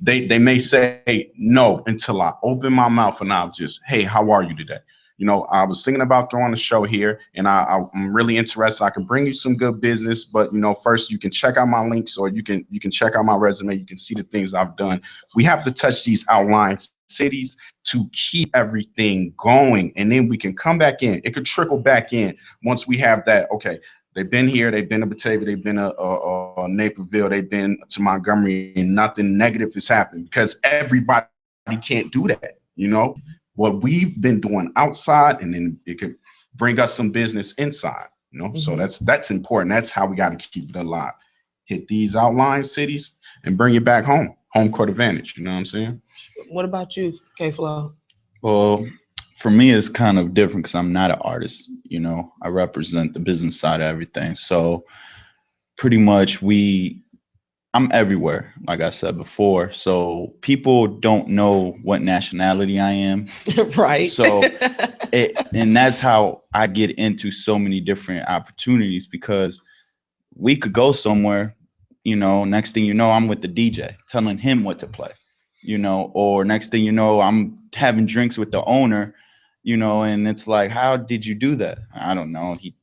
They may say no until I open my mouth and I'll just, hey, how are you today? You know, I was thinking about throwing a show here and I'm really interested. I can bring you some good business, but you know, first you can check out my links or you can check out my resume. You can see the things I've done. We have to touch these outlying cities to keep everything going. And then we can come back in. It could trickle back in once we have that. Okay, they've been here. They've been to Batavia. They've been to Naperville. They've been to Montgomery and nothing negative has happened because everybody can't do that. You know, what we've been doing outside and then it could bring us some business inside, you know? So that's important. That's how we got to keep it alive. Hit these outlying cities and bring it back home. Home court advantage. You know what I'm saying? What about you, K-Flow? Well, for me, it's kind of different because I'm not an artist. You know, I represent the business side of everything. So pretty much I'm everywhere, like I said before. So people don't know what nationality I am. Right. So, and that's how I get into so many different opportunities because we could go somewhere, you know, next thing you know, I'm with the DJ telling him what to play, you know, or next thing you know, I'm having drinks with the owner, you know, and it's like, how did you do that? I don't know. It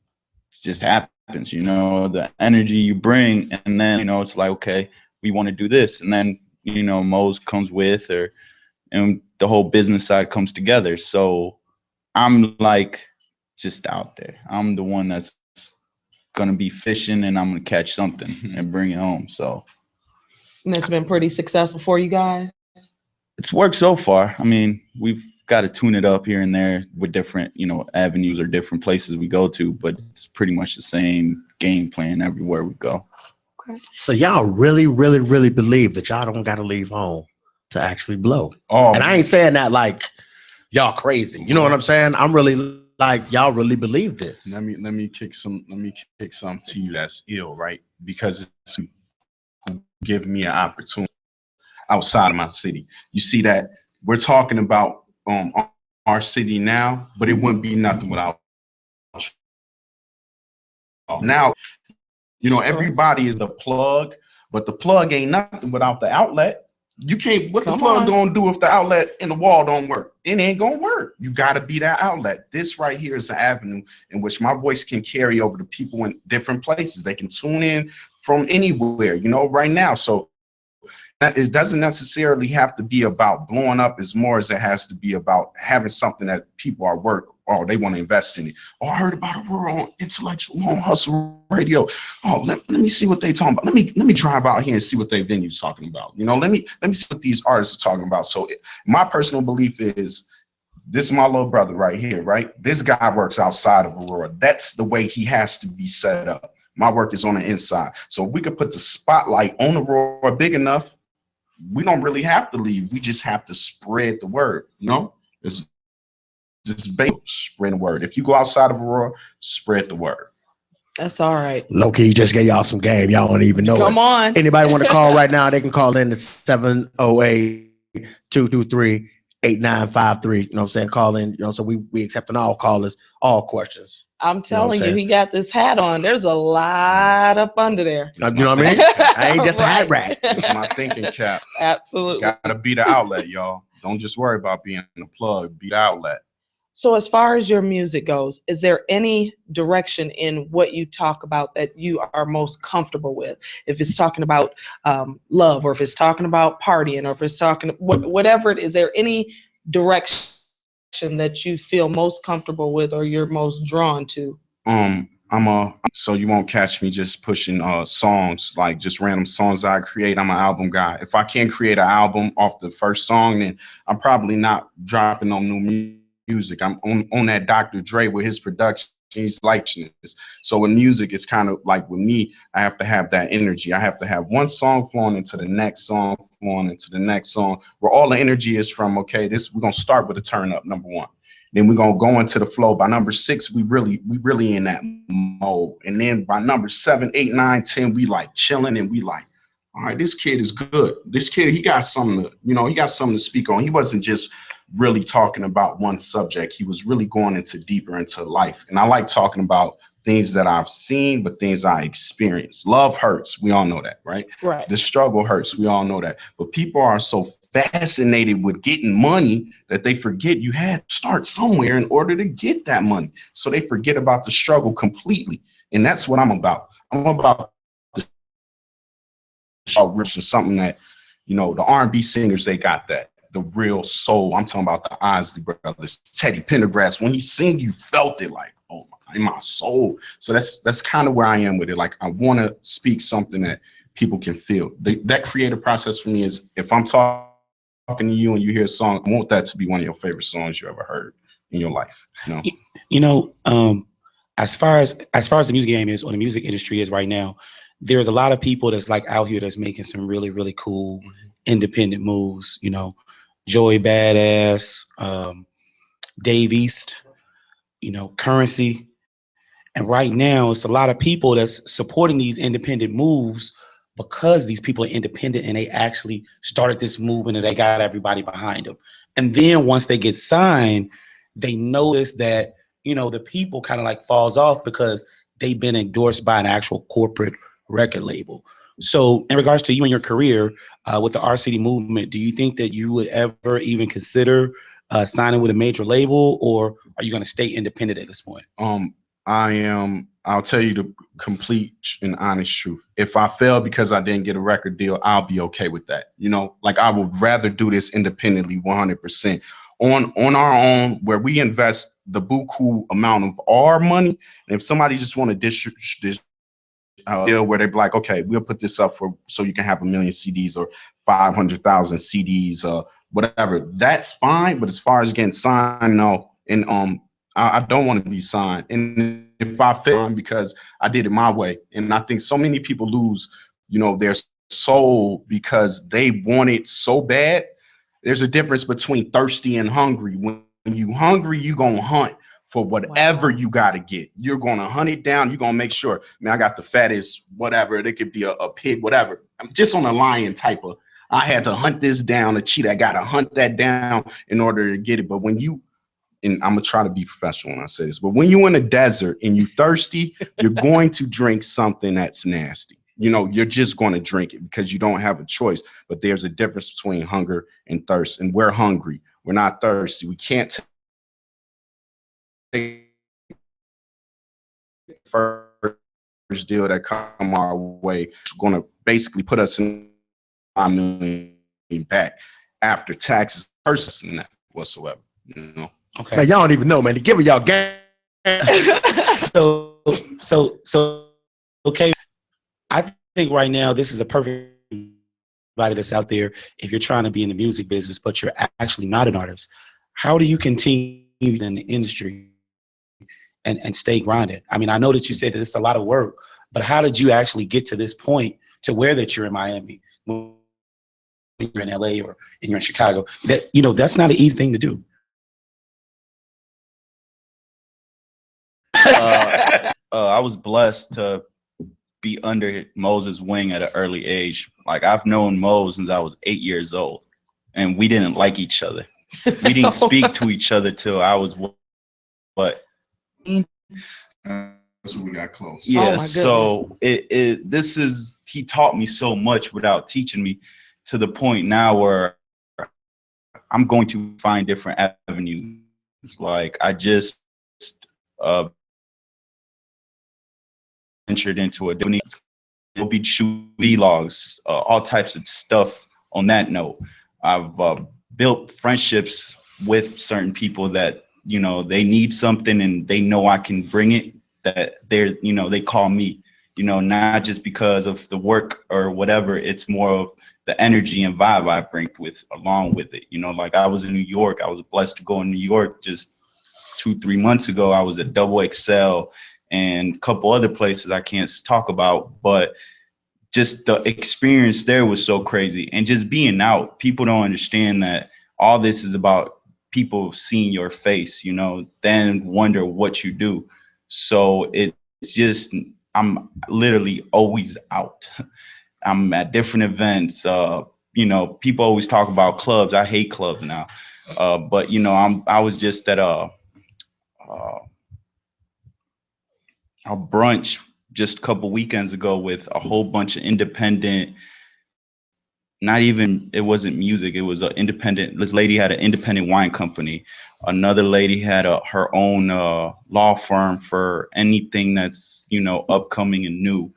just happens, you know, the energy you bring. And then, you know, it's like, okay, we want to do this. And then, you know, Mose comes with and the whole business side comes together. So I'm like just out there. I'm the one that's going to be fishing and I'm going to catch something and bring it home. So. And it's been pretty successful for you guys? It's worked so far. I mean, we've got to tune it up here and there with different, you know, avenues or different places we go to, but it's pretty much the same game plan everywhere we go. Okay. So y'all really, really, really believe that y'all don't got to leave home to actually blow. Oh, and I ain't saying that like y'all crazy. You know what I'm saying? I'm really like y'all really believe this. Let me kick some to you that's ill, right? Because it's give me an opportunity outside of my city. You see that we're talking about our city now, but it wouldn't be nothing without now. You know, everybody is the plug, but the plug ain't nothing without the outlet. You can't, what the plug gonna do if the outlet in the wall don't work? It ain't gonna work. You gotta be that outlet. This right here is an avenue in which my voice can carry over to people in different places. They can tune in from anywhere, you know, right now. So it doesn't necessarily have to be about blowing up as more as it has to be about having something that people are they want to invest in it. Oh, I heard about Aurora on Intellectual Hustle Radio. Oh, let me see what they talking about. Let me drive out here and see what their venue's talking about. You know, let me see what these artists are talking about. So my personal belief is this is my little brother right here, right? This guy works outside of Aurora. That's the way he has to be set up. My work is on the inside. So if we could put the spotlight on Aurora big enough, we don't really have to leave. We just have to spread the word, you know? It's just spread the word. If you go outside of Aurora, spread the word. That's all right. Low-key just gave y'all some game. Y'all don't even know Come it. on. Anybody want to call right now, they can call in to 708-223-8888. 8953. You know what I'm saying? Call in. You know, so we accepting all callers, all questions. I'm telling you, saying? he got this hat on. There's a lot up under there. You know what I mean? I ain't just a hat rat. It's my thinking cap. Absolutely. Gotta be the outlet, y'all. Don't just worry about being a plug. Be the outlet. So as far as your music goes, is there any direction in what you talk about that you are most comfortable with? If it's talking about love, or if it's talking about partying, or if it's talking whatever it is, there any direction that you feel most comfortable with or you're most drawn to? So you won't catch me just pushing songs, like just random songs that I create. I'm an album guy. If I can't create an album off the first song, then I'm probably not dropping no new music. I'm on that Dr. Dre with his production. He's liking this. So with music, it's kind of like with me, I have to have that energy. I have to have one song flowing into the next song, flowing into the next song, where all the energy is from, okay, we're going to start with a turn up, number one. Then we're going to go into the flow. By number 6, we really in that mode. And then by number 7, 8, 9, 10, we like chilling, and we like, all right, this kid is good. This kid, he got something to speak on. He wasn't just really talking about one subject. He was really going into deeper into life. And I like talking about things that I've seen, but things I experienced. Love hurts. We all know that, right? Right. The struggle hurts. We all know that. But people are so fascinated with getting money that they forget you had to start somewhere in order to get that money. So they forget about the struggle completely. And that's what I'm about. I'm about the something that, the R&B singers, they got that. The real soul. I'm talking about the Isley Brothers, Teddy Pendergrass. When he sing, you felt it like, oh my, in my soul. So that's kind of where I am with it. Like, I want to speak something that people can feel. That creative process for me is, if I'm talking to you and you hear a song, I want that to be one of your favorite songs you ever heard in your life. As far as the music game is, or the music industry is right now, there's a lot of people that's like out here that's making some really, really cool independent moves. Joey Badass, Dave East, Currency. And right now, it's a lot of people that's supporting these independent moves because these people are independent and they actually started this movement and they got everybody behind them. And then once they get signed, they notice that, the people kind of like falls off because they've been endorsed by an actual corporate record label. So in regards to you and your career with the RCD movement, do you think that you would ever even consider signing with a major label, or are you going to stay independent at this point? I'll tell you the complete and honest truth. If I fail because I didn't get a record deal, I'll be okay with that. Like, I would rather do this independently 100% on our own, where we invest the buku amount of our money. And if somebody just want to distribute deal where they're like, okay, we'll put this up so you can have 1 million CDs or 500,000 CDs or whatever, that's fine. But as far as getting signed, no. And I don't want to be signed. And if I fail, because I did it my way. And I think so many people lose, their soul because they want it so bad. There's a difference between thirsty and hungry. When you hungry, you gonna hunt for whatever you got to get. You're going to hunt it down. You're going to make sure, man, I got the fattest, whatever. It could be a pig, whatever. I'm just on a lion type of, I had to hunt this down, a cheetah. I got to hunt that down in order to get it. But when you, and I'm going to try to be professional when I say this, but when you're in a desert and you thirsty, you're going to drink something that's nasty. You're just going to drink it because you don't have a choice. But there's a difference between hunger and thirst. And we're hungry. We're not thirsty. We can't first deal that come our way is going to basically put us in 5 million back after taxes, person that whatsoever. Okay. Man, y'all don't even know, man. They giving y'all game. So okay. I think right now this is a perfect body that's out there. If you're trying to be in the music business, but you're actually not an artist, how do you continue in the industry and stay grinding? I mean, I know that you said that it's a lot of work, but how did you actually get to this point to where that you're in Miami, when you're in LA or you're in Chicago? That, that's not an easy thing to do. I was blessed to be under Moses' wing at an early age. Like, I've known Moses since I was 8 years old, and we didn't like each other. We didn't speak to each other till I was what? That's when we got close. Yeah, my so he taught me so much without teaching me, to the point now where I'm going to find different avenues. Like I just ventured into it'll be shoot vlogs, all types of stuff on that note. I've built friendships with certain people that, you know, they need something and they know I can bring it, that they're, you know, they call me, you know, not just because of the work or whatever. It's more of the energy and vibe I bring along with it. You know, like I was in New York. I was blessed to go in New York just 2-3 months ago. I was at Double XL and a couple other places I can't talk about, but just the experience there was so crazy. And just being out, people don't understand that all this is about people seeing your face, you know, then wonder what you do. So it's just, I'm literally always out. I'm at different events. You know, people always talk about clubs. I hate clubs now. But you know, I was just at a brunch just a couple weekends ago with a whole bunch of independent, not even, it wasn't music, it was this lady had an independent wine company. Another lady had her own law firm for anything that's, you know, upcoming and new.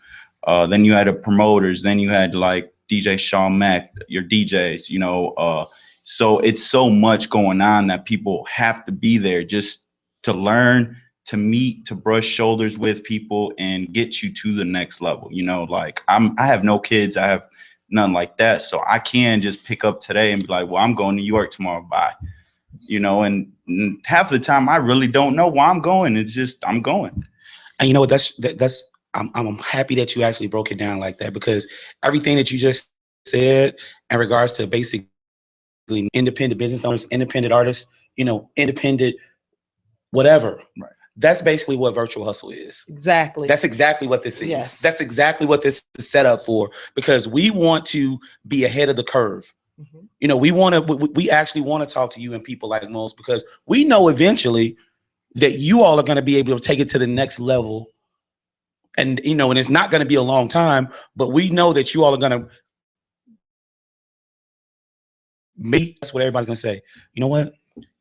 Then you had the promoters, then you had like DJ Shawn Mack, your DJs, you know. So it's so much going on that people have to be there just to learn, to meet, to brush shoulders with people and get you to the next level. You know, like I have no kids, I have nothing like that. So I can just pick up today and be like, well, I'm going to New York tomorrow, bye. You know, and half the time I really don't know why I'm going. It's just, I'm going. And you know what, I'm happy that you actually broke it down like that, because everything that you just said in regards to basically independent business owners, independent artists, you know, independent whatever. Right. That's basically what Virtual Hustle is. Exactly. That's exactly what this is. Yes. That's exactly what this is set up for, because we want to be ahead of the curve. Mm-hmm. You know, we actually want to talk to you and people like Mose, because we know eventually that you all are going to be able to take it to the next level. And, you know, and it's not going to be a long time, but we know that you all are going to, maybe that's what everybody's going to say. You know what?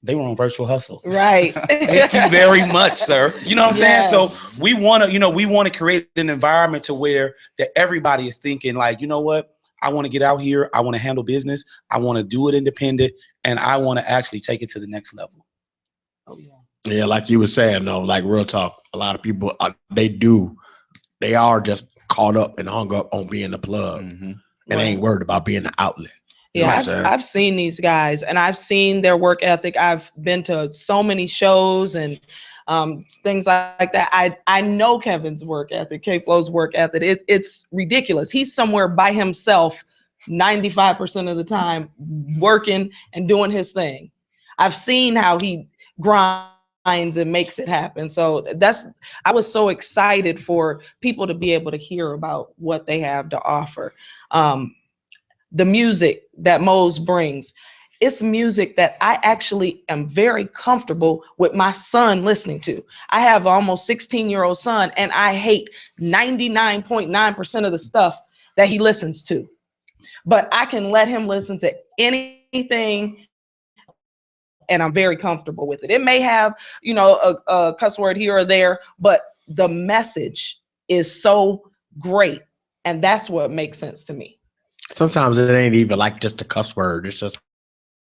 They were on Virtual Hustle. Right. Thank you very much, sir. You know what I'm Yes. saying? So we want to, you know, we want to create an environment to where that everybody is thinking like, you know what? I want to get out here. I want to handle business. I want to do it independent, and I want to actually take it to the next level. Oh yeah. Yeah, like you were saying, though, like real talk, a lot of people, they are just caught up and hung up on being the plug, and they ain't worried about being the outlet. You know what I'm saying? I've seen these guys and I've seen their work ethic. I've been to so many shows and things like that. I know Kevin's work ethic, K-Flow's work ethic. It's ridiculous. He's somewhere by himself 95% of the time, working and doing his thing. I've seen how he grinds and makes it happen. So I was so excited for people to be able to hear about what they have to offer. The music that Mose brings, it's music that I actually am very comfortable with my son listening to. I have an almost 16-year-old son, and I hate 99.9% of the stuff that he listens to. But I can let him listen to anything, and I'm very comfortable with it. It may have, you know, a cuss word here or there, but the message is so great, and that's what makes sense to me. Sometimes it ain't even like just a cuss word. It's just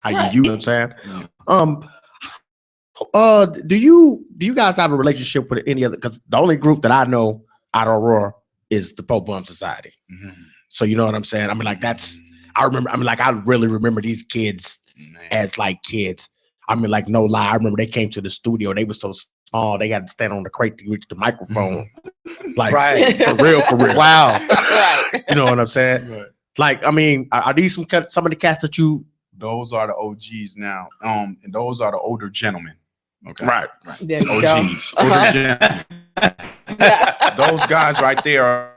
how you use it. I'm saying. Do you guys have a relationship with any other? Because the only group that I know out of Aurora is the Pro Bum Society. Mm-hmm. So you know what I'm saying? I mean, like I really remember these kids as like kids. I mean, like no lie. I remember they came to the studio. They were so small. They got to stand on the crate to reach the microphone. Like for real. Wow. Right. You know what I'm saying? Right. Like, I mean, are these some of the cats that you? Those are the OGs now. And those are the older gentlemen. Okay. Right. There you OGs. go. Older gentlemen. Those guys right there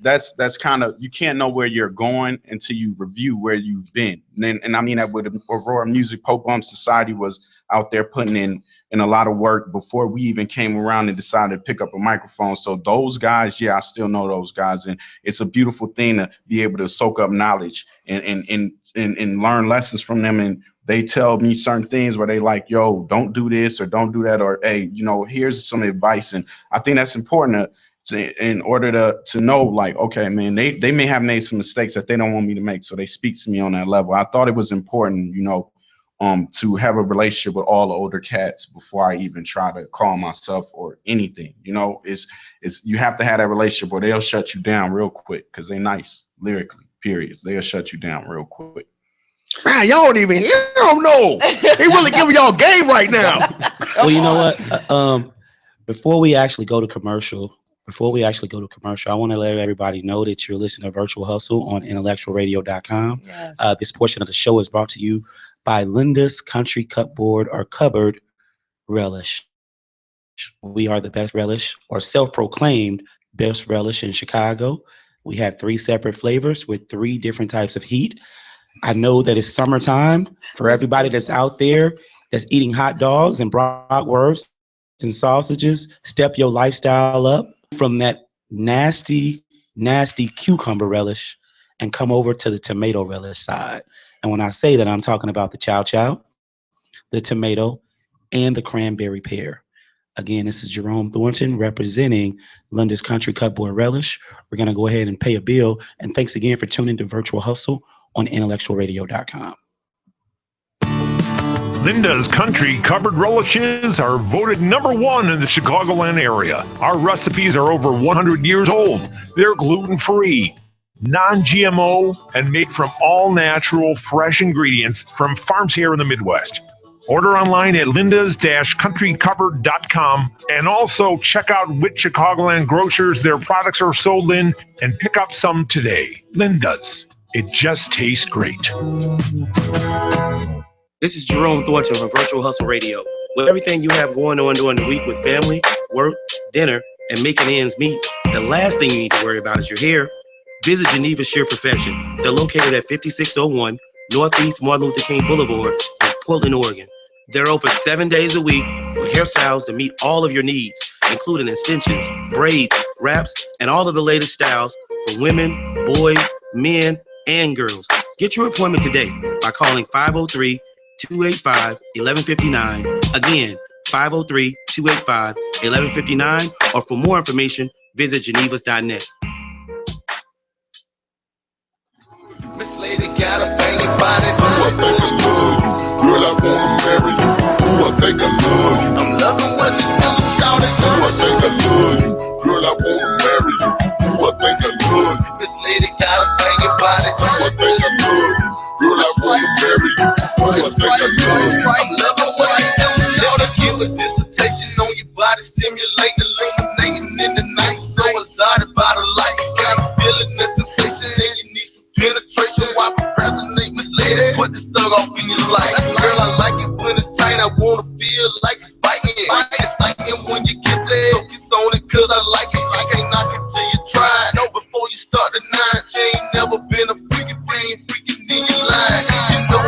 that's kind of, you can't know where you're going until you review where you've been. And I mean that with Aurora Music, Pope Bum Society was out there putting in a lot of work before we even came around and decided to pick up a microphone. So those guys, yeah, I still know those guys, and it's a beautiful thing to be able to soak up knowledge and learn lessons from them. And they tell me certain things where they like, yo, don't do this or don't do that, or hey, here's some advice. And I think that's important in order to know, like, okay, man, they may have made some mistakes that they don't want me to make, so they speak to me on that level. I thought it was important, to have a relationship with all the older cats before I even try to call myself or anything. Is you have to have that relationship, or they'll shut you down real quick because they're nice lyrically. Periods. They'll shut you down real quick. Man, y'all don't even hear them. No, they really giving y'all game right now. Well, you know what? Before we actually go to commercial, I want to let everybody know that you're listening to Virtual Hustle on IntellectualRadio.com. Yes. This portion of the show is brought to you by Linda's Country Cupboard or Cupboard Relish. We are the best relish, or self-proclaimed best relish in Chicago. We have 3 separate flavors with 3 different types of heat. I know that it's summertime. For everybody that's out there that's eating hot dogs and bratwursts and sausages, step your lifestyle up from that nasty, nasty cucumber relish and come over to the tomato relish side. And when I say that, I'm talking about the chow chow, the tomato, and the cranberry pear. Again, this is Jerome Thornton representing Linda's Country Cupboard Relish. We're going to go ahead and pay a bill. And thanks again for tuning to Virtual Hustle on IntellectualRadio.com. Linda's Country Cupboard Relishes are voted number 1 in the Chicagoland area. Our recipes are over 100 years old. They're gluten-free, non-GMO, and made from all-natural, fresh ingredients from farms here in the Midwest. Order online at lindas-countrycupboard.com, and also check out which Chicagoland grocers their products are sold in and pick up some today. Linda's. It just tastes great. This is Jerome Thornton from Virtual Hustle Radio. With everything you have going on during the week with family, work, dinner, and making ends meet, the last thing you need to worry about is your hair. Visit Geneva Sheer Perfection. They're located at 5601 Northeast Martin Luther King Boulevard in Portland, Oregon. They're open 7 days a week with hairstyles to meet all of your needs, including extensions, braids, wraps, and all of the latest styles for women, boys, men, and girls. Get your appointment today by calling 503-285-1159. Again, 503-285-1159, or for more information, visit genevas.net. Miss Lady got a banging body. Ooh, I think I love you. Girl, I wanna marry you. Ooh, I think I love you. I'm loving what you do, shout it. Ooh, I think I love you. Girl, I wanna marry you. Ooh, I think I love you. Miss Lady got a banging body. Ooh, I think I love you. Girl, I wanna marry you. Ooh, I think I love you. I'm loving what you do, shout it. Give a dissertation on your body, stimulating, illuminating in the night. So excited by the light, got a feeling the sensation, and you need some penetration. Why procrastinate, Miss Lady? Put this thug off in your life. Girl, I like it when it's tight. I wanna feel like it's biting. It's exciting when you kiss it. So kiss on it, cause I like it. I can't knock it till you try it. Know before you start the night, you ain't never been a freaky thing, freaking in your line.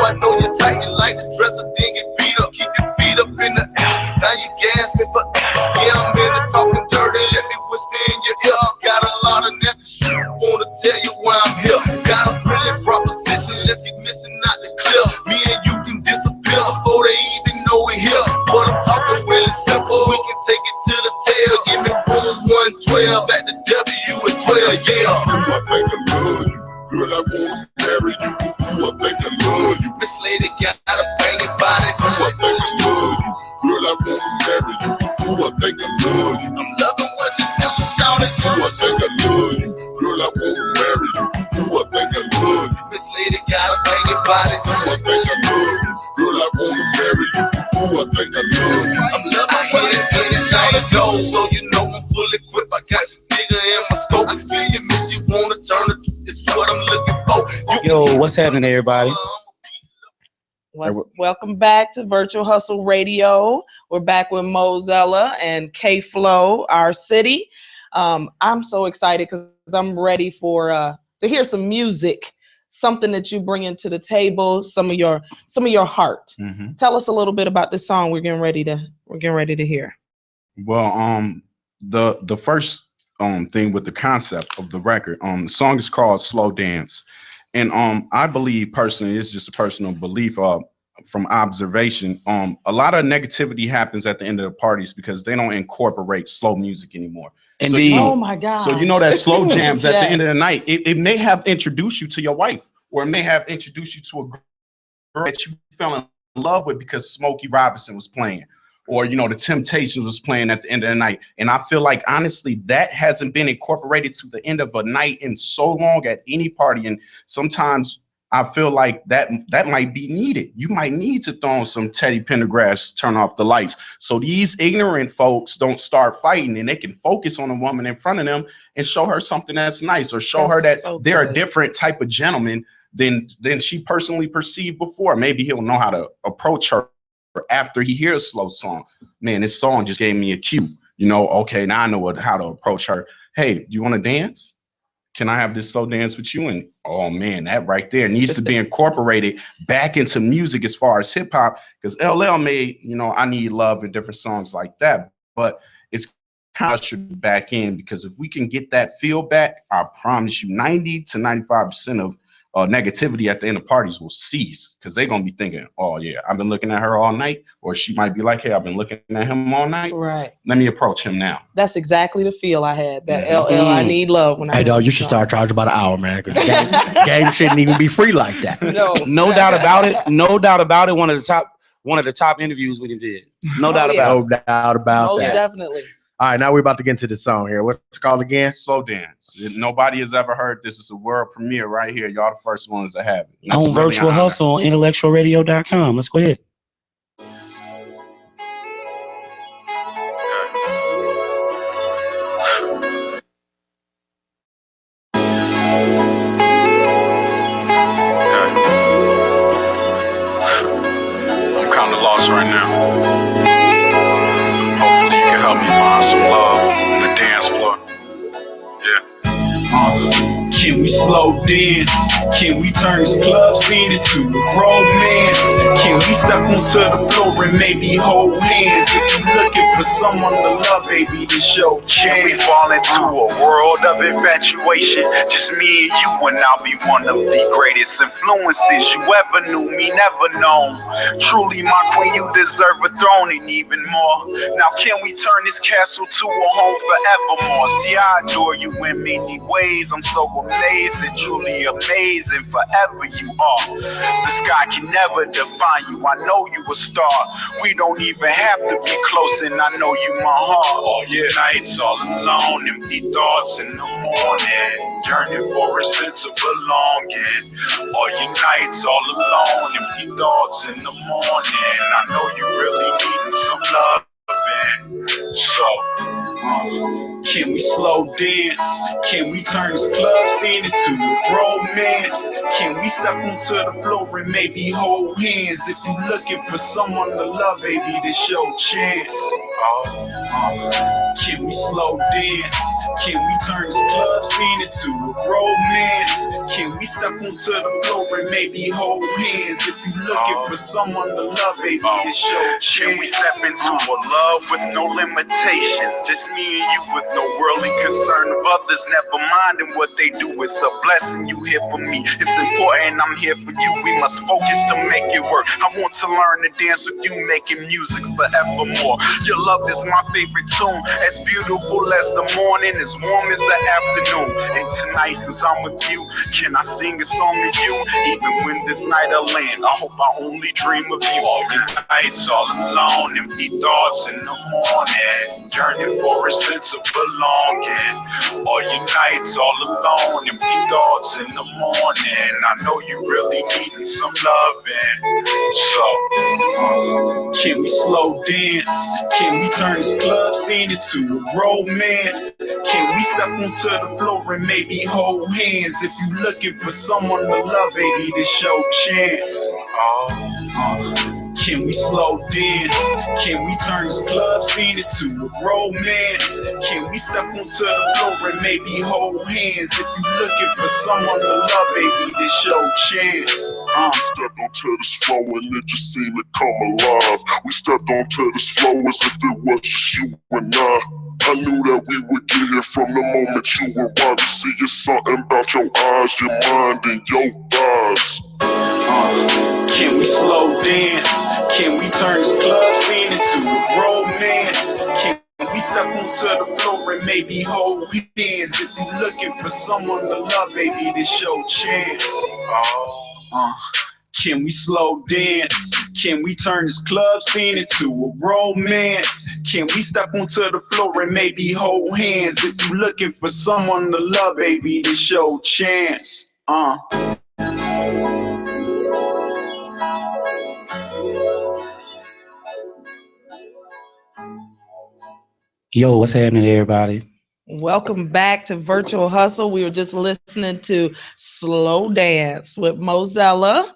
I know you're tight, you like to dress a thing and beat up. Keep your feet up in the air. Now you gas me for air. Yeah, I'm in the talking dirty. Let me whisper in your ear. Got a lot of nasty shit. Wanna tell you why I'm here. Got a brilliant proposition. Let's get missing out the clear. Me and you can disappear before they even know we're here. But I'm talking really simple. We can take it to the tail. Give me room 112. Back to W at 12. Yeah. Ooh, I think I love you. Girl, I wanna marry you. Ooh, I think I love you. Miss Lady got a banging body. Ooh, I think I love you. Girl, I wanna marry you. Ooh, I think I love you. I'm loving what you do, shout it. Ooh, I think I love you. Girl, I wanna marry you. Ooh, I think I love you. Miss Lady got a banging body. Ooh, I think I love you. Girl, I wanna marry you. Ooh, I think I love you. I'm loving what you do, shout it. So you know I'm fully equipped. I got you bigger in my scope. I feel you miss you wanna turn it. It's what I'm looking for. Yo, what's happening, everybody? Welcome back to Virtual Hustle Radio. We're back with Mozella and K-Flow, our city. I'm so excited because I'm ready for to hear some music, something that you bring into the table, some of your heart. Mm-hmm. Tell us a little bit about this song we're getting ready to hear. Well, the first thing with the concept of the record, the song is called Slow Dance. And I believe personally, it's just a personal belief from observation. A lot of negativity happens at the end of the parties because they don't incorporate slow music anymore. Indeed. Oh my God. So you know that slow jams at the Yes. end of the night, it may have introduced you to your wife, or it may have introduced you to a girl that you fell in love with because Smokey Robinson was playing, or the Temptations was playing at the end of the night. And I feel like honestly that hasn't been incorporated to the end of a night in so long at any party. And sometimes I feel like that might be needed. You might need to throw on some Teddy Pendergrass, Turn Off the Lights, so these ignorant folks don't start fighting and they can focus on a woman in front of them and show her something that's nice, or show her that they're a different type of gentleman than she personally perceived before. Maybe he'll know how to approach her after he hears a slow song. Man, this song just gave me a cue. Okay, now I know how to approach her. Hey, do you want to dance? Can I have this slow dance with you? And oh man, that right there needs to be incorporated back into music as far as hip hop, because LL made, I Need Love and different songs like that. But it's kind of ushered back in, because if we can get that feel back, I promise you 90 to 95% of negativity at the end of parties will cease, because they're going to be thinking, oh yeah, I've been looking at her all night. Or she might be like, hey, I've been looking at him all night. Right. Let me approach him now. That's exactly the feel I had. That LL, I Need Love. When Hey, dog, you should start charging about an hour, man, because the game shouldn't even be free like that. No doubt about it. No doubt about it. One of the top interviews we did. No doubt about it. No doubt about Most that. definitely. All right, now we're about to get into the song here. What's it called again? Slow Dance. Nobody has ever heard this. Is a world premiere right here. Y'all the first ones to have it. On Virtual Hustle on IntellectualRadio.com. Let's go ahead. I'm kind of lost right now. Hopefully you can help me find some love on the dance floor. Yeah. Can we slow dance? Can we turn this club scene into a romance? Can we step onto the floor and maybe hold hands? If you looking for someone to love, baby, this your chance. Can we fall into a world of infatuation? Just me and you, and I'll be one of the greatest influences you ever knew me, never known. Truly, my queen, you deserve a throne and even more. Now, can we turn this castle to a home forevermore? See, I adore you in many ways. I'm so amazed and truly amazing. Forever you are. The sky can never define you. I know you a star. We don't even have to be close, and I know you my heart. All your nights all alone, empty thoughts in the morning, yearning for a sense of belonging. All your nights all alone, empty thoughts in the morning. I know you really needing some loving. So can we slow dance? Can we turn this club scene into a romance? Can we step onto the floor and maybe hold hands? If you looking for someone to love, baby, this your chance. Can we slow dance? Can we turn this club scene into a romance? Can we step onto the floor and maybe hold hands? If you looking for someone to love, baby, this your chance. Can we step into a love with no limitations? Just me and you with no worldly concern of others, never minding what they do. It's a blessing you here for me. It's important I'm here for you. We must focus to make it work. I want to learn to dance with you, making music forevermore. Your love is my favorite tune. As beautiful as the morning, as warm as the afternoon. And tonight, since I'm with you, can I sing a song to you? Even when this night I land, I hope I only dream of you. All your nights all alone, empty thoughts in the morning, yearning for a sense of belonging. All your nights all alone, empty thoughts in the morning. I know you really needing some loving. So can we slow dance? Can we turn this club scene into a romance? Can we step onto the floor and maybe hold hands? If you looking for someone to love, baby, this your chance. Can we slow dance? Can we turn this club scene into a romance? Can we step onto the floor and maybe hold hands? If you looking for someone to love, baby, this your chance. We stepped onto this floor and it just seemed to come alive. We stepped onto this floor as if it was just you and I knew that we would get here from the moment you arrived. You see, it's something about your eyes, your mind, and your thighs. Can we slow dance? Can we turn this club scene into a romance? Can we step onto the floor and maybe hold hands? If you looking for someone to love, baby, this your chance. Can we slow dance? Can we turn this club scene into a romance? Can we step onto the floor and maybe hold hands? If you looking for someone to love, baby, this your chance. Yo, what's happening, everybody? Welcome back to Virtual Hustle. We were just listening to Slow Dance with Mozella.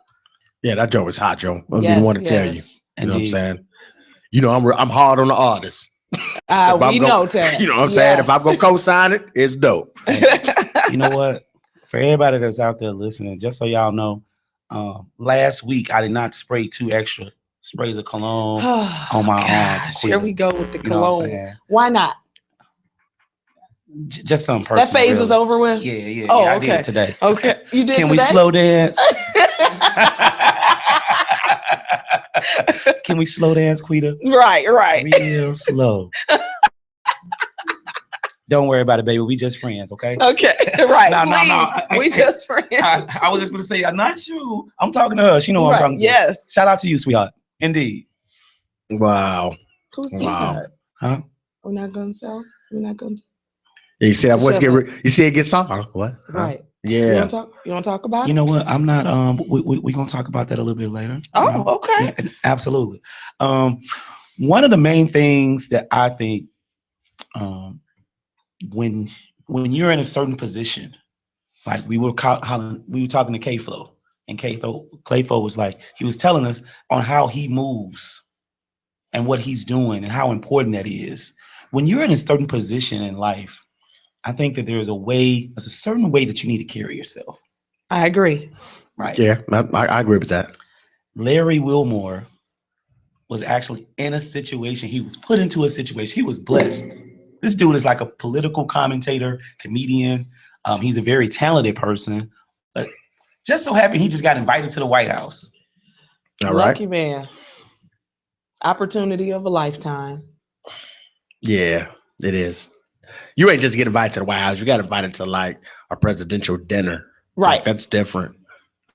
Yeah, that joke was hot, Joe. I didn't want to tell you. You know what I'm Indeed. saying? You know, I'm hard on the artist. We know that. You know what I'm saying? If I'm gonna co-sign it, it's dope. You know what? For everybody that's out there listening, just so y'all know, last week I did not spray 2 extra sprays of cologne on my arm. Here we go with the You know what I'm cologne. saying? Why not? Just something personal. That phase is really. over with? Yeah. Oh, I okay. did it today. Okay. You did Can today? we slow dance? Can we slow dance, Quita? Right. Real slow. Don't worry about it, baby. We just friends, okay? Okay, right. No. We just friends. I was just going to say, I'm not you. I'm talking to her. She know what I'm talking to. Yes. Shout out to you, sweetheart. Indeed. Wow. Who's Wow. that? Huh? We're not going to sell? We're not going to? You see that voice you see it get soft? Huh? What? Huh? Right. Yeah. You want to talk about it? You know what? I'm not. We're gonna talk about that a little bit later. Oh, okay. Yeah, absolutely. One of the main things that I think, when you're in a certain position, like we were talking to K-Flow, and K-Flow was like, he was telling us on how he moves and what he's doing and how important that is. When you're in a certain position in life, I think that there's a certain way that you need to carry yourself. I agree. Right. Yeah, I agree with that. Larry Wilmore was actually in a situation. He was put into a situation. He was blessed. This dude is like a political commentator, comedian. He's a very talented person, but just so happened he just got invited to the White House. All right. Lucky man. Opportunity of a lifetime. Yeah, it is. You ain't just get invited to the White House. You got invited to like a presidential dinner. Right. Like, that's different.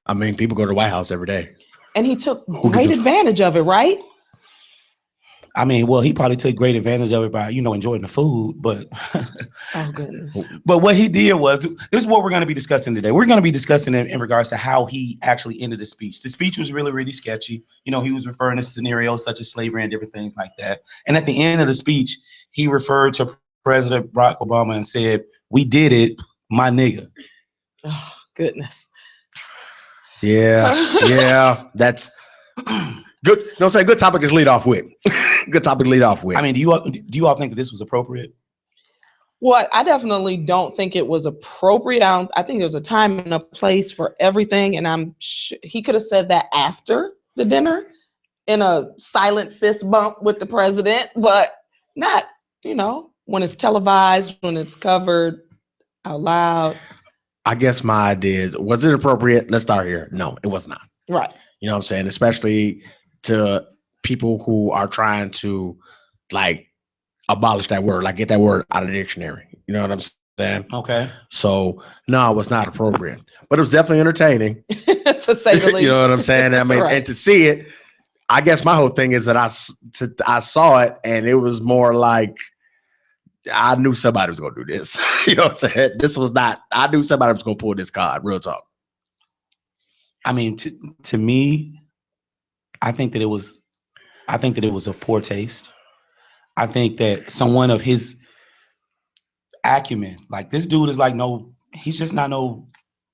I mean, people go to the White House every day. And he took great advantage of it, right? I mean, well, he probably took great advantage of it by, enjoying the food, but oh goodness. But what he did was, this is what we're going to be discussing today. We're going to be discussing it in regards to how he actually ended the speech. The speech was really, really sketchy. He was referring to scenarios such as slavery and different things like that. And at the end of the speech, he referred to President Barack Obama and said, "We did it, my nigga." Oh, goodness. Yeah, that's good. Don't say good topic to lead off with. Good topic to lead off with. I mean, do you all think that this was appropriate? Well, I definitely don't think it was appropriate. I think there's a time and a place for everything, and I'm sure he could have said that after the dinner in a silent fist bump with the president, but not, when it's televised, when it's covered out loud. I guess my idea is, was it appropriate? Let's start here. No, it was not. Right. You know what I'm saying? Especially to people who are trying to like abolish that word, like get that word out of the dictionary. You know what I'm saying? Okay. So no, it was not appropriate, but it was definitely entertaining. To say the least. You know what I'm saying? I mean, Right. And to see it, I guess my whole thing is that I saw it and it was more like, I knew somebody was going to do this. You know what I'm saying? I knew somebody was going to pull this card. Real talk. I mean, to me, I think that it was a poor taste. I think that someone of his acumen, like this dude is like, he's just not no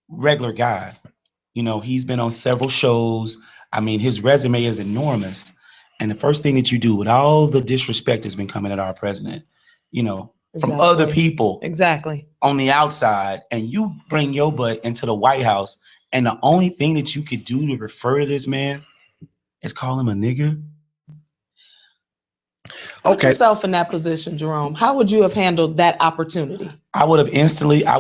regular guy. He's been on several shows. I mean, his resume is enormous. And the first thing that you do with all the disrespect that's been coming at our president, you know, from other people on the outside, and you bring your butt into the White House, and the only thing that you could do to refer to this man is call him a nigger. Put yourself in that position, Jerome. How would you have handled that opportunity? I would have instantly, at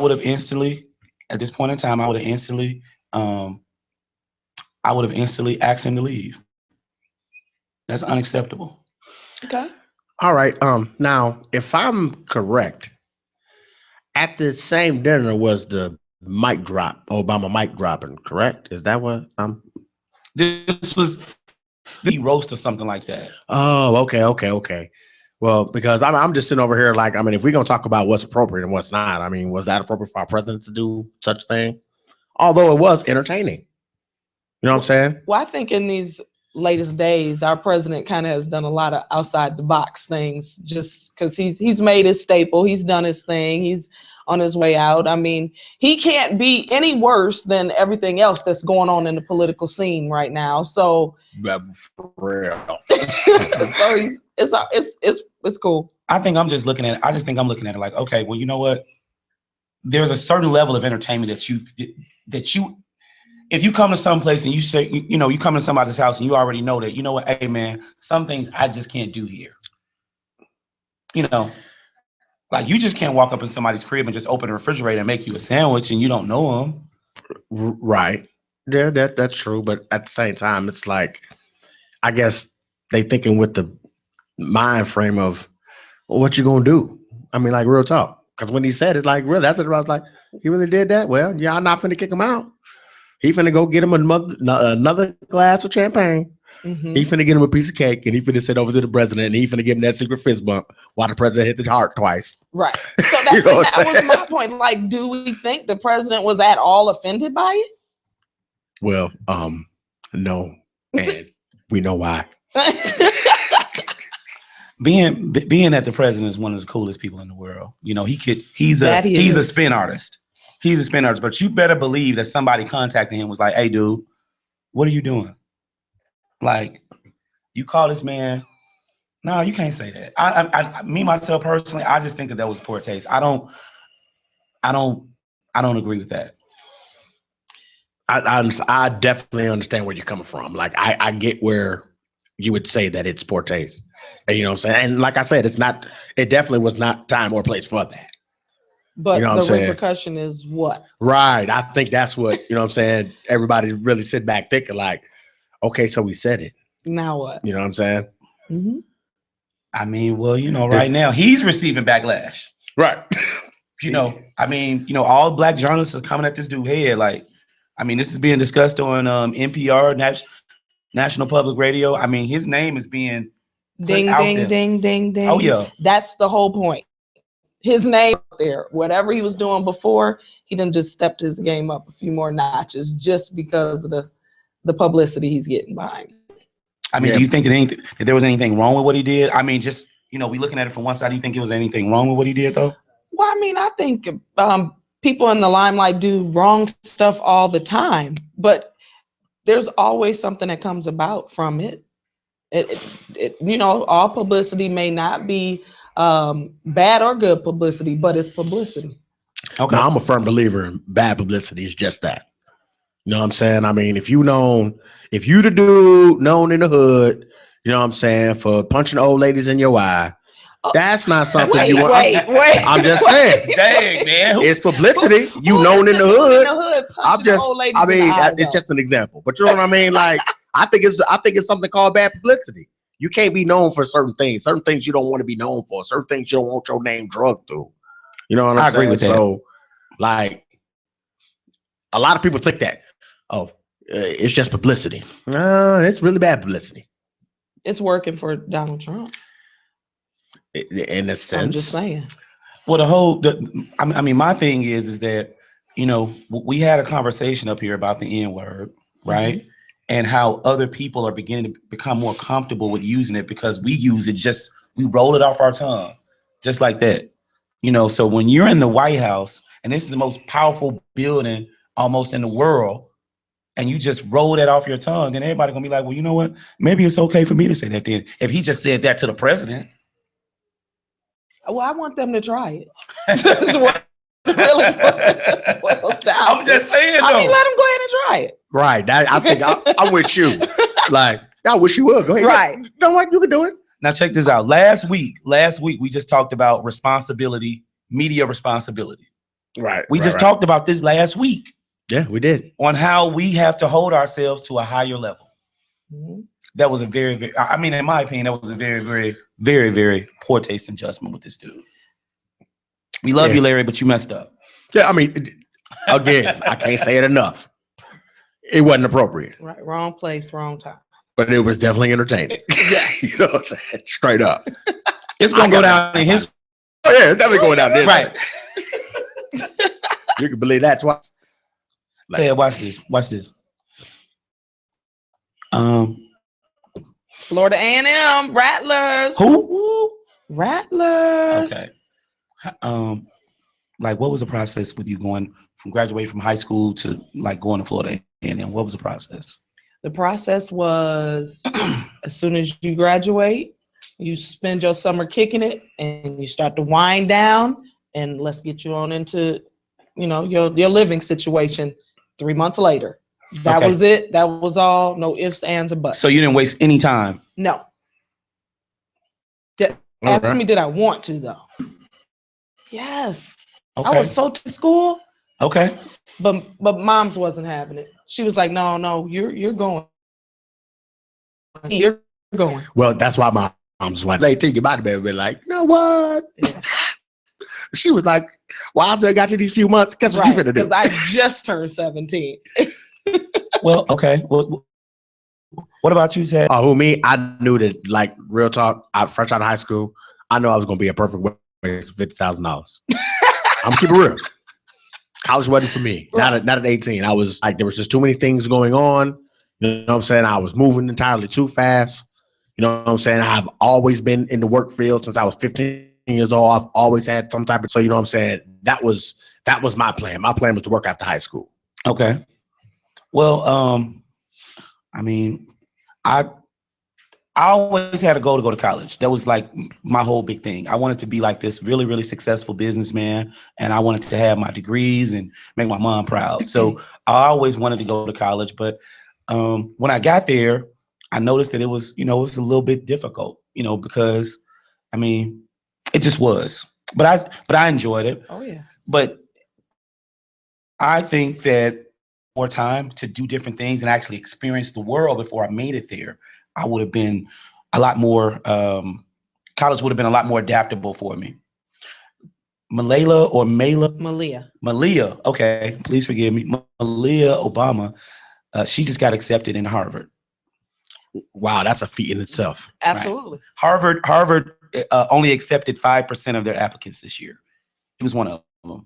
this point in time, I would have instantly asked him to leave. That's unacceptable. Okay. All right. Now, if I'm correct, at the same dinner was the mic drop, Obama mic dropping, correct? Is that what This was the roast or something like that. Oh, okay. Well, because I'm just sitting over here like, I mean, if we're gonna talk about what's appropriate and what's not, I mean, was that appropriate for our president to do such a thing? Although it was entertaining. You know what I'm saying? Well, I think in these latest days, our president kind of has done a lot of outside the box things, just because he's made his staple, he's done his thing, he's on his way out. I mean, he can't be any worse than everything else that's going on in the political scene right now. So, for real. so it's cool. I think I'm just looking at it. I just think I'm looking at it like, okay, well, you know what? There's a certain level of entertainment that you, if you come to some place and you say, you come to somebody's house and you already know that, you know what, hey man, some things I just can't do here. You know, like you just can't walk up in somebody's crib and just open the refrigerator and make you a sandwich and you don't know them. Right. Yeah, that's true. But at the same time, it's like, I guess they thinking with the mind frame of, well, what you gonna do? I mean, like real talk. Because when he said it, like real, that's what I was like, he really did that? Well, y'all not finna kick him out. He finna go get him another glass of champagne. Mm-hmm. He finna get him a piece of cake, and he finna sit over to the president, and he finna give him that secret fist bump while the president hit the heart twice. Right. So that was my point. Like, do we think the president was at all offended by it? Well, no, and we know why. Being that the president is one of the coolest people in the world, you know, he's a spin artist. He's a spin artist, but you better believe that somebody contacted him was like, hey, dude, what are you doing? Like, you call this man? No, you can't say that. I me myself personally, I just think that was poor taste. I don't agree with that. I definitely understand where you're coming from. Like, I get where you would say that it's poor taste. And, you know what I'm saying? And like I said, it definitely was not time or place for that. But you know the repercussion is what? Right. I think that's what, you know what I'm saying? Everybody really sit back thinking like, okay, so we said it. Now what? You know what I'm saying? Mm-hmm. I mean, well, you know, right now he's receiving backlash. Right. You know, I mean, you know, all black journalists are coming at this dude head. Like, I mean, this is being discussed on NPR, National Public Radio. I mean, his name is being ding, ding, ding, ding, ding. Oh, yeah. That's the whole point. His name there, whatever he was doing before, he done just stepped his game up a few more notches just because of the publicity he's getting behind. I mean, do you think that there was anything wrong with what he did? I mean, just, you know, we looking at it from one side. Do you think there was anything wrong with what he did, though? Well, I mean, I think people in the limelight do wrong stuff all the time, but there's always something that comes about from it. It you know, all publicity may not be bad or good publicity, but it's publicity. Okay. Now, I'm a firm believer in bad publicity is just that. You know what I'm saying? I mean, if you the dude known in the hood, you know what I'm saying, for punching old ladies in your eye, that's not something you want. Wait. I'm just saying. Dang, man. It's publicity. You known in the hood. It's just an example. But you know what I mean? Like, I think it's something called bad publicity. You can't be known for certain things. Certain things you don't want to be known for. Certain things you don't want your name drugged through. You know what I'm saying? I agree with that. So, like, a lot of people think that, it's just publicity. No, it's really bad publicity. It's working for Donald Trump. In a sense. I'm just saying. Well, I mean, my thing is that, you know, we had a conversation up here about the N-word, right? Mm-hmm. And how other people are beginning to become more comfortable with using it because we use it we roll it off our tongue, just like that. You know, so when you're in the White House, and this is the most powerful building almost in the world, and you just roll that off your tongue, and everybody gonna be like, well, you know what? Maybe it's okay for me to say that then. If he just said that to the president. Well, I want them to try it. This is what it really boils down. I'm just saying, though. I mean, let them go ahead and try it. Right. I think I'm with you. Like, I wish you would. Go ahead. Right. You know what? You can do it. Now check this out. Last week, we just talked about responsibility, media responsibility. Right. We just talked about this last week. Yeah, we did. On how we have to hold ourselves to a higher level. Mm-hmm. That was a very, I mean, in my opinion, that was a very, very, very, very poor taste in judgment with this dude. We love you, Larry, but you messed up. Yeah, I mean, again, I can't say it enough. It wasn't appropriate. Right, wrong place, wrong time. But it was definitely entertaining. Yeah. You know what I'm saying? Straight up. It's going to go down in history. Oh, yeah, it's definitely going down this. Right. You can believe that twice. Like, Ted, watch this. Watch this. Florida A&M, Rattlers. Who? Rattlers. Okay. Like, what was the process with you going from graduating from high school to like going to Florida A&M? What was the process? The process was as soon as you graduate, you spend your summer kicking it, and you start to wind down, and let's get you on into, you know, your living situation 3 months later. That was it. That was all. No ifs, ands, or buts. So you didn't waste any time? No. Ask me, did I want to, though? Yes. Okay. I was so to school. Okay. But mom's wasn't having it. She was like, no, you're going. You're going. Well, that's why my mom's was 18. You might have been like, you know what? Yeah. She was like, well, I still got you these few months. Guess what you finna do? Because I just turned 17. Well, okay. Well, what about you, Ted? Oh, me? I knew that, like, real talk, fresh out of high school, I know I was going to be a perfect waste of $50,000. I'm keeping it real. College wasn't for me. Right. Not at 18. I was like, there was just too many things going on. You know what I'm saying? I was moving entirely too fast. You know what I'm saying? I've always been in the work field since I was 15 years old. I've always had some type of, so you know what I'm saying? That was my plan. My plan was to work after high school. Okay. Well, I mean, I always had a goal to go to college. That was like my whole big thing. I wanted to be like this really, really successful businessman, and I wanted to have my degrees and make my mom proud. So I always wanted to go to college, but when I got there, I noticed that it was, you know, it was a little bit difficult, you know, because I mean, it just was. But I enjoyed it. Oh yeah. But I think that more time to do different things and actually experience the world before I made it there, I would have been a lot more, college would have been a lot more adaptable for me. Malia, okay, please forgive me. Malia Obama, she just got accepted in Harvard. Wow, that's a feat in itself. Absolutely. Right. Harvard only accepted 5% of their applicants this year. She was one of them.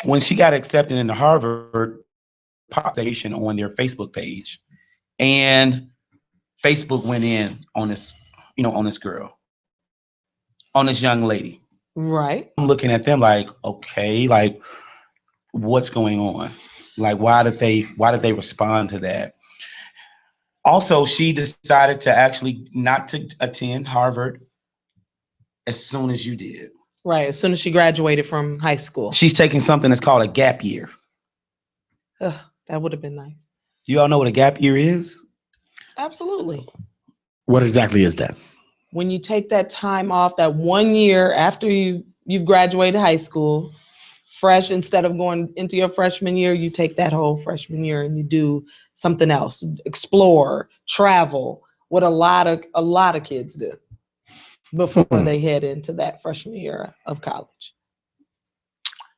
When she got accepted into Harvard, population on their Facebook page, and Facebook went in on this, you know, on this girl, on this young lady. Right. I'm looking at them like, okay, like, what's going on? Like, why did they respond to that? Also, she decided to actually not to attend Harvard as soon as you did. Right, as soon as she graduated from high school. She's taking something that's called a gap year. That would have been nice. You all know what a gap year is? Absolutely. What exactly is that? When you take that time off, that 1 year after you've graduated high school, fresh, instead of going into your freshman year, you take that whole freshman year and you do something else, explore, travel, what a lot of kids do before they head into that freshman year of college.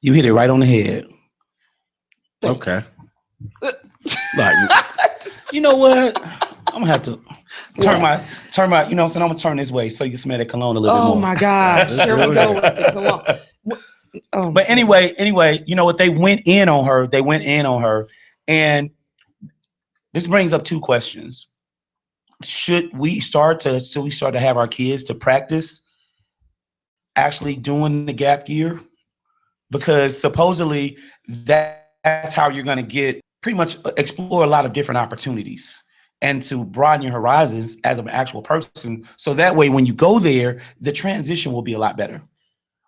You hit it right on the head. Okay. Like, you know what? I'm gonna have to turn my, you know what I'm saying? I'm gonna turn this way so you can smell the cologne a little bit more. Oh my gosh, here we go with the cologne. Oh, but anyway, you know what? They went in on her. And this brings up two questions. Should we start to have our kids to practice actually doing the gap year? Because supposedly that that's how you're going to get pretty much explore a lot of different opportunities and to broaden your horizons as an actual person. So that way, when you go there, the transition will be a lot better.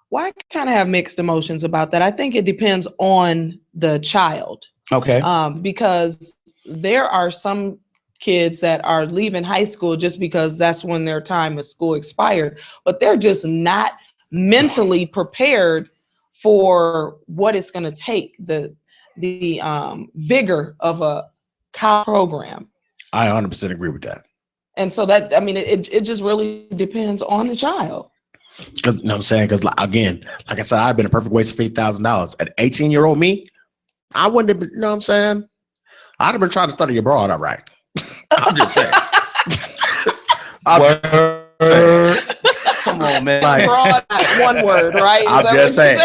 Well, I kind of have mixed emotions about that. I think it depends on the child. Okay. Because there are some kids that are leaving high school just because that's when their time at school expired, but they're just not mentally prepared for what it's going to take, the vigor of a college program. I 100% agree with that. And so that, I mean, it just really depends on the child. Because, you know what I'm saying? Because, again, like I said, I've been a perfect waste of $8,000. At 18-year-old me, I wouldn't have been, you know what I'm saying? I'd have been trying to study abroad, all right. I'm just saying. Come on, man. Like, abroad, not one word, right? I'm just saying.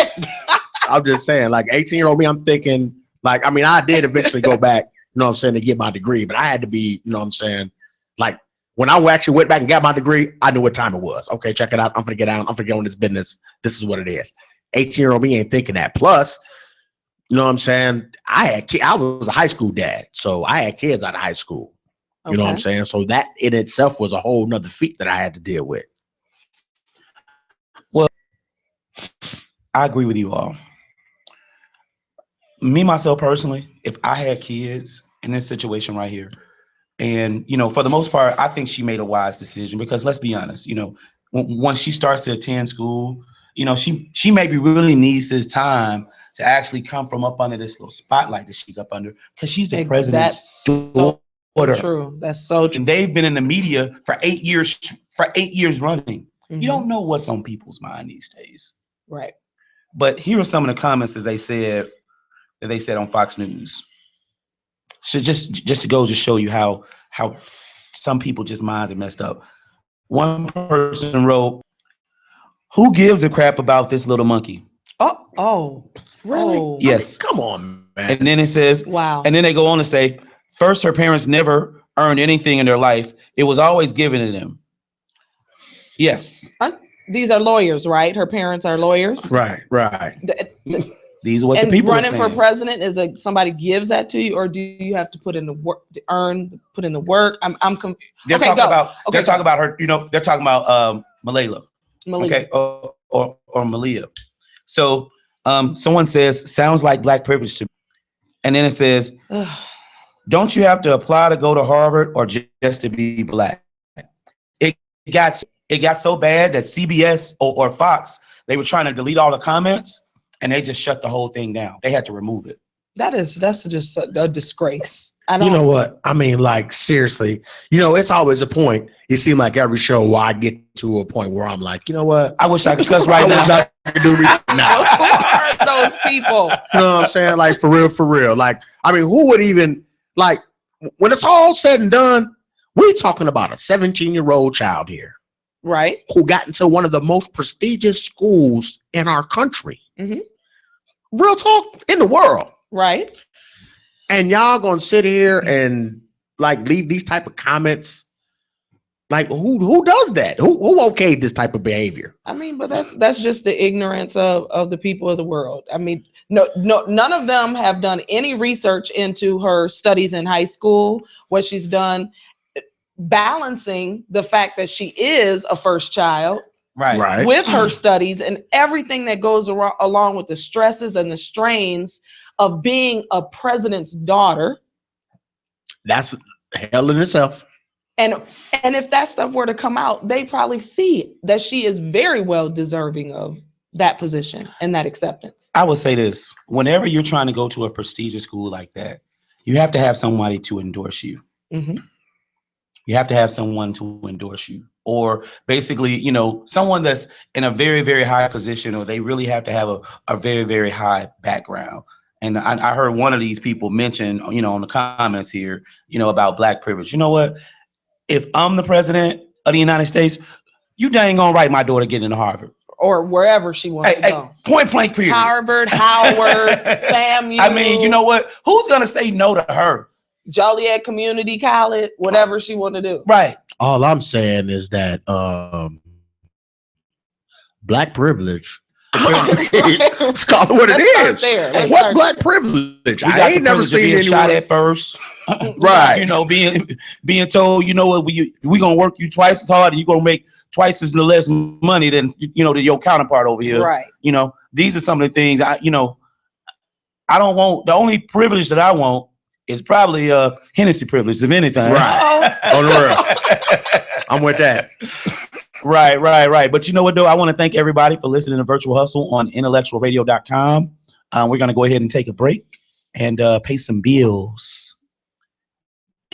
I'm just saying, like 18-year-old me, I'm thinking, like, I mean, I did eventually go back, you know what I'm saying, to get my degree, but I had to be, you know what I'm saying, like, when I actually went back and got my degree, I knew what time it was. Okay, check it out. I'm gonna get out. I'm gonna get on this business. This is what it is. 18-year-old me ain't thinking that. Plus, you know what I'm saying, I was a high school dad, so I had kids out of high school. You know what I'm saying? So that in itself was a whole nother feat that I had to deal with. Well, I agree with you all. Me, myself personally, if I had kids in this situation right here, and, you know, for the most part, I think she made a wise decision because let's be honest, you know, once she starts to attend school, you know, she maybe really needs this time to actually come from up under this little spotlight that she's up under because she's the president's daughter. True. That's so true. And they've been in the media for 8 years running. You don't know what's on people's mind these days. Right. But here are some of the comments that they said on Fox News. So just to go to show you how some people just minds are messed up. One person wrote, "Who gives a crap about this little monkey?" Oh, really? Oh, yes. I mean, come on, man. And then it says, wow. And then they go on to say, first, her parents never earned anything in their life. It was always given to them. Yes. These are lawyers, right? Her parents are lawyers. Right. These are what and the people are saying. And running for president is somebody gives that to you, or do you have to put in the work to put in the work? They're talking about her. You know, they're talking about Malia. Okay, or Malia. So someone says, sounds like black privilege to me. And then it says, don't you have to apply to go to Harvard or just to be black? It got so bad that CBS or Fox, they were trying to delete all the comments and they just shut the whole thing down. They had to remove it. That's just a disgrace. You know what? I mean, like, seriously, you know, it's always a point. It seems like every show where I get to a point where I'm like, you know what? I wish I could cuss right now. I wish I could do this now. Who are those people? You know what I'm saying? Like, for real. Like, I mean, who would even, like, when it's all said and done, we're talking about a 17-year-old child here. Right. Who got into one of the most prestigious schools in our country. Mm-hmm. Real talk, in the world. Right. And y'all gonna sit here and like leave these type of comments? Like, who does that? Who okayed this type of behavior? I mean, but that's just the ignorance of the people of the world. I mean, no, none of them have done any research into her studies in high school, what she's done, balancing the fact that she is a first child. Right. With her studies and everything that goes along with the stresses and the strains of being a president's daughter. That's hell in itself. And if that stuff were to come out, they probably see that she is very well deserving of that position and that acceptance. I would say this: whenever you're trying to go to a prestigious school like that, you have to have somebody to endorse you. Mm-hmm. You have to have someone to endorse you, or basically, you know, someone that's in a very, very high position, or they really have to have a very, very high background. And I heard one of these people mention, you know, on the comments here, you know, about black privilege. You know what? If I'm the president of the United States, you dang gonna write my daughter get into Harvard. Or wherever she wants to go. Point blank period. Harvard, Howard, FAMU. I mean, you know what? Who's gonna say no to her? Joliet Community College, whatever she want to do. Right. All I'm saying is that black privilege Let's call it what it is. What's black privilege? I ain't never seen being anyone shot at first. Right. You know, being told, you know what, we gonna work you twice as hard and you're gonna make twice as less money than your counterpart over here. Right. You know, these are some of the things I don't want. The only privilege that I want is probably Hennessy privilege, if anything. Right. On the real. I'm with that. Right. But you know what, though? I want to thank everybody for listening to Virtual Hustle on IntellectualRadio.com. We're going to go ahead and take a break and pay some bills.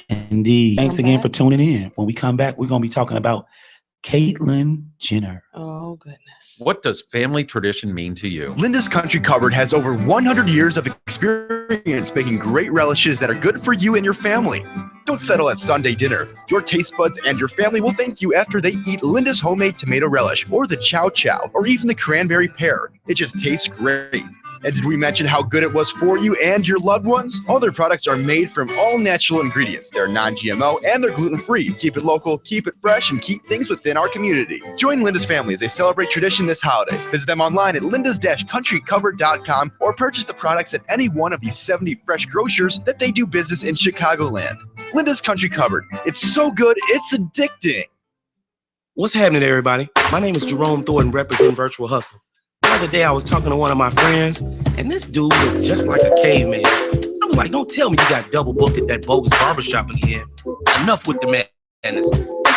Indeed. Thanks again for tuning in. When we come back, we're going to be talking about Caitlyn Jenner. Oh, goodness. What does family tradition mean to you? Linda's Country Cupboard has over 100 years of experience making great relishes that are good for you and your family. Don't settle at Sunday dinner. Your taste buds and your family will thank you after they eat Linda's homemade tomato relish, or the chow chow, or even the cranberry pear. It just tastes great. And did we mention how good it was for you and your loved ones? All their products are made from all natural ingredients. They're non-GMO and they're gluten-free. Keep it local, keep it fresh, and keep things within our community. Join Linda's family as they celebrate tradition this holiday. Visit them online at lindas-countrycupboard.com or purchase the products at any one of these 70 fresh grocers that they do business in Chicagoland. Linda's Country Cupboard. It's so good, it's addicting. What's happening, everybody? My name is Jerome Thornton, representing Virtual Hustle. The other day, I was talking to one of my friends, and this dude looked just like a caveman. I was like, don't tell me you got double booked at that bogus barbershop again. Enough with the madness. And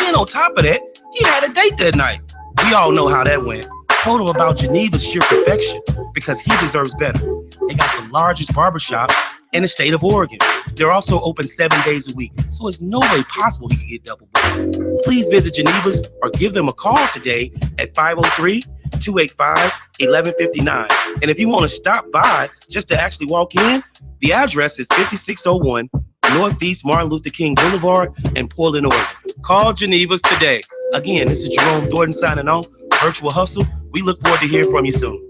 then on top of that, he had a date that night. We all know how that went. I told him about Geneva's sheer perfection because he deserves better. They got the largest barbershop in the state of Oregon. They're also open 7 days a week, so it's no way possible he could get double booked. Please visit Geneva's or give them a call today at 503-285-1159. And if you want to stop by just to actually walk in, the address is 5601 Northeast Martin Luther King Boulevard in Portland, Oregon. Call Geneva's today. Again, this is Jerome Thornton signing off. Virtual Hustle. We look forward to hearing from you soon.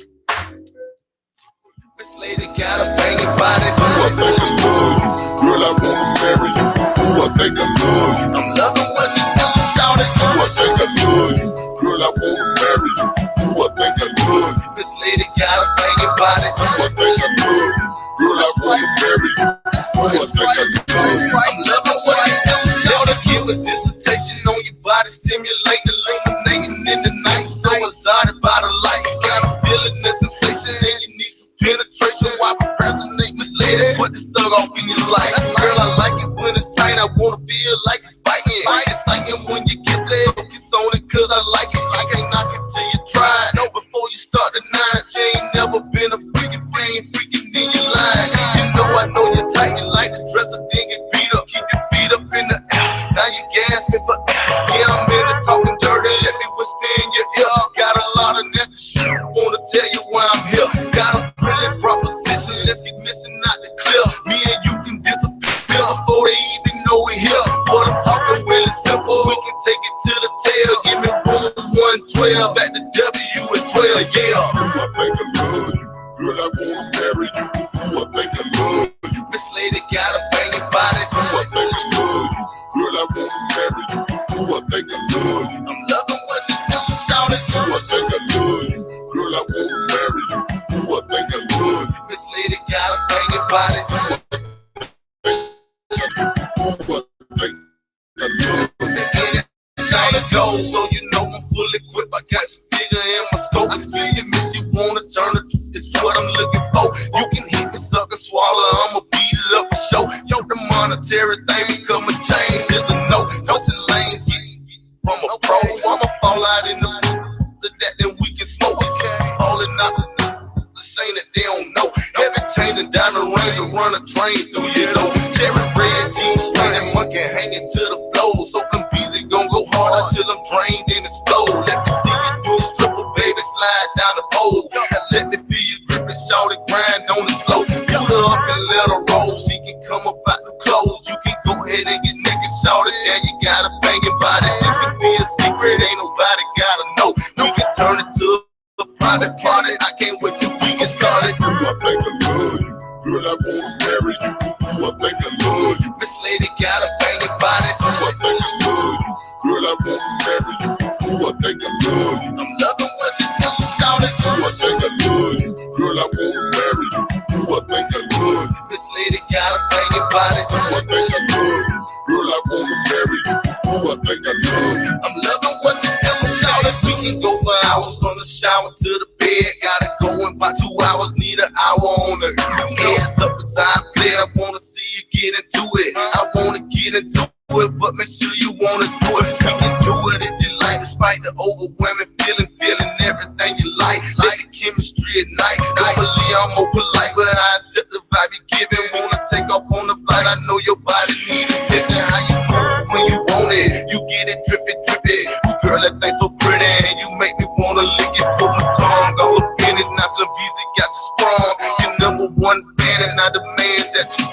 This lady got a banging body. Ooh, I think I love you. Girl, I wanna marry you. Ooh, I think I love you. I'm loving what you do, shout it. Ooh, I think I love you. Girl, I wanna marry you. Ooh, I think I love you. This lady got a banging body. Ooh, I think I love you. Girl, I wanna marry you. Ooh, I think I love you. I'm loving what you do, shout it. Give a dissertation on your body, stimulating, illuminating in the night. So excited by the light, kind of feeling the sensation, and you need some penetration. Why procrastinate, Miss Lady? Put this thug off in your life. Girl, I like it when it's tight. I wanna feel like it's biting. Exciting when you kiss it. Focus on it 'cause I like it. I can't knock it till you try it. No, before you start the night, you ain't never been a freaking brain freaking in your line. You know you're tight. You like to dress a thing and beat up. Keep your feet up in the air. Now you gasping for air. Yeah, I'm in it talking dirty. Let me whisper in your ear. Got a lot of nasty shit. Wanna tell you why I'm here. Got a brilliant proposition. Let's get missing out the clear. Me and you can disappear before they even know we're here. What I'm talking really simple. We can take it to the tail. Give me room 112 at the W at 12. Yeah. Ooh, I think I love you. Girl, I wanna marry you. Ooh, I think I love you. Miss Lady got a banging body. Ooh, I think I love you. Girl, I wanna marry you. Ooh, I think I love you. I'm loving what you do, shout it. Ooh, I think I love you. Girl, I wanna marry you. Ooh, I think I love you. Miss Lady got a banging body. Ooh, I think I love you. Shout it go, so you know I'm full equipped. I got your figure in my scope. I see you, miss, you wanna turn it. It's what I'm looking for. You can hit me, sucker, swallow. I'ma beat it up for show. Yo, the monetary thing become a change. There's a no, touching lanes. Get from a pro. I'ma fall out in the to that, then we can smoke. Falling out the shame that they don't know. Heavy changing down the range to run a train through your door. Cherry red jeans, straining monkey hanging to the floor. So them bees gon' go hard until I'm drained and explode. Let me see you do this triple, baby, slide down the pole. Let me feel you grip it, shout it, grind on the slow. Put her up and let her roll. She can come up out the clothes. You can go ahead and get naked, shout it. Then you got a banging body. This can be a secret, ain't nobody gotta know. We can turn it to a private party. I can't wait till we get started. Ooh, I think I love you. Girl, I wanna marry you. Ooh, I think I love you. Miss Lady got a banging body. Ooh, I think I love you. Girl, I wanna marry you. Ooh, I think I love you. I'm loving what you do, shout it. Ooh, I think I head, gotta go in about 2 hours, need an hour on the heads up as I play. I wanna see you get into it. I wanna get into it, but make sure you wanna do it. You can do it if you like, despite the overwhelming feeling everything you like the chemistry at night. Normally I'm more polite, but I accept the vibe you're giving. Wanna take off on the flight, I know your body needs attention. How you move when you want it, you get it drippy, drippy. Ooh, girl, that thing so pretty, and you make me wanna lick it, put my tongue all up in it. Now the music got you sprung. You're number one fan, and I demand that you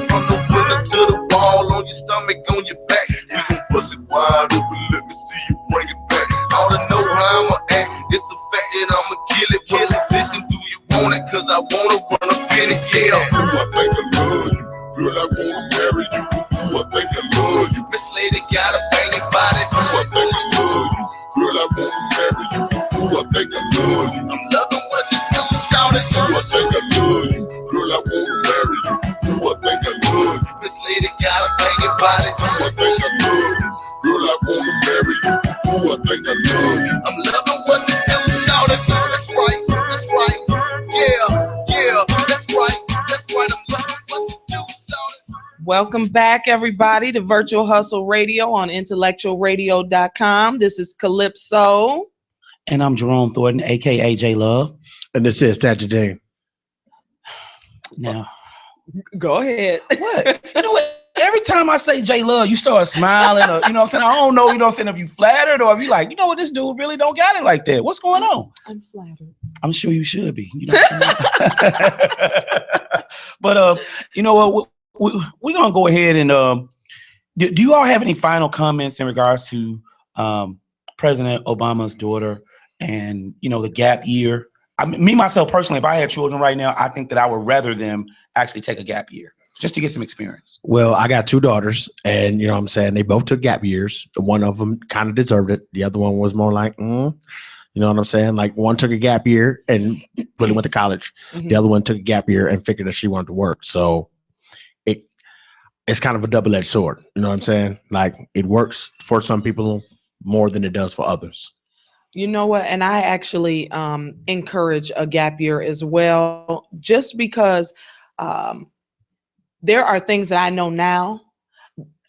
from the window to the wall, on your stomach, on your back. You can push it wide open, let me see you bring it back. All to know how I'ma act, it's a fact that I'ma kill it. What position do you want it? Cause I wanna run up in it, yeah. Ooh, I think I love you, girl, I wanna marry you. Ooh, I think I love you, Miss Lady got a banging body. Ooh, I think I love you, girl, I wanna marry you. Ooh, I think I love you, I'm loving what you do, shout it. Ooh, I think I love you, girl, I wanna marry you. Ooh, I think I love you, Miss Lady got a banging body. Ooh, I think I love you, girl, I wanna marry you. Ooh, I think I love you, I'm loving what you do, shout it. That's right, yeah, that's right, I'm loving what you do, shout it. Welcome back, everybody, to Virtual Hustle Radio on IntellectualRadio.com. This is Calypso. And I'm Jerome Thornton, aka J Love. And this is Saturday. Now, Go ahead. what? You know what? Every time I say J Love, you start smiling, or, you know what I'm saying? I don't know, you know what I'm saying, if you flattered or if you like, you know what, this dude really don't got it like that. What's going on? I'm flattered. I'm sure you should be. You know what I'm saying? But you know what? We're gonna go ahead and do you all have any final comments in regards to President Obama's daughter and, you know, the gap year? I mean, me myself personally, if I had children right now, I think that I would rather them actually take a gap year just to get some experience. Well, I got two daughters, and you know what I'm saying, they both took gap years. One of them kind of deserved it. The other one was more like, you know what I'm saying? Like, one took a gap year and really went to college. Mm-hmm. The other one took a gap year and figured that she wanted to work. So it's kind of a double-edged sword. You know what I'm saying? Like, it works for some people more than it does for others. You know what? And I actually encourage a gap year as well, just because there are things that I know now,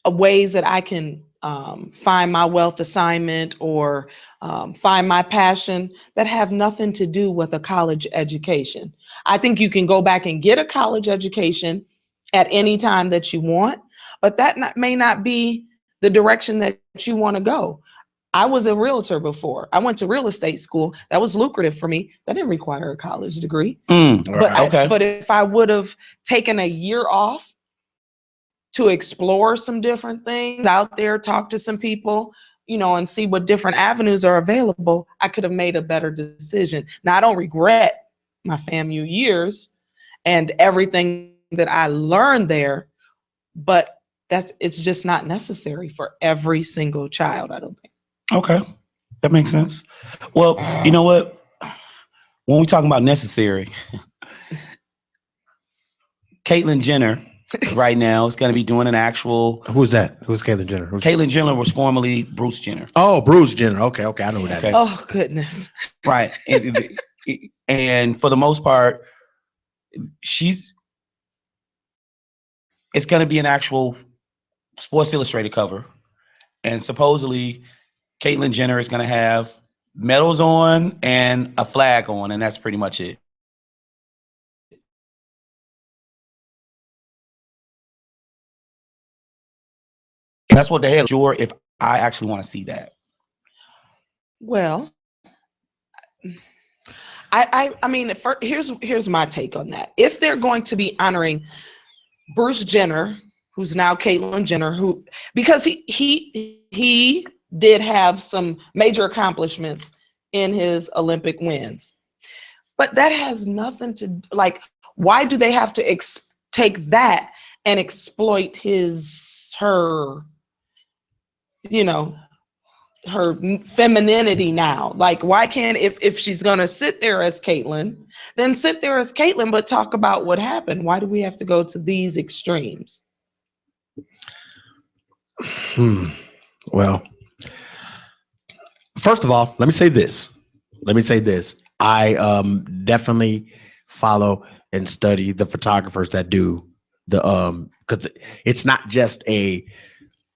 ways that I can find my wealth assignment or find my passion that have nothing to do with a college education. I think you can go back and get a college education at any time that you want, but that may not be the direction that you want to go. I was a realtor before. I went to real estate school. That was lucrative for me. That didn't require a college degree. But if I would have taken a year off to explore some different things out there, talk to some people, you know, and see what different avenues are available, I could have made a better decision. Now, I don't regret my FAMU years and everything that I learned there, but it's just not necessary for every single child, I don't think. Okay, that makes sense. Well, you know what? When we talking about necessary, Caitlyn Jenner right now is going to be doing an actual. Who's that? Who's Caitlyn Jenner? Caitlyn Jenner was formerly Bruce Jenner. Oh, Bruce Jenner. Okay, I know who that is. Oh, goodness. Right, and for the most part, it's going to be an actual Sports Illustrated cover, and supposedly Caitlyn Jenner is going to have medals on and a flag on, and that's pretty much it. That's what the hell. Sure, if I actually want to see that. Well, I mean, here's my take on that. If they're going to be honoring Bruce Jenner, who's now Caitlyn Jenner, because he did have some major accomplishments in his Olympic wins, but that has nothing to, like, why do they have to take that and exploit her femininity now? Like, why can't, if she's gonna sit there as Caitlyn, then sit there as Caitlyn, but talk about what happened? Why do we have to go to these extremes? Well, first of all, let me say this. I definitely follow and study the photographers that do the because it's not just a,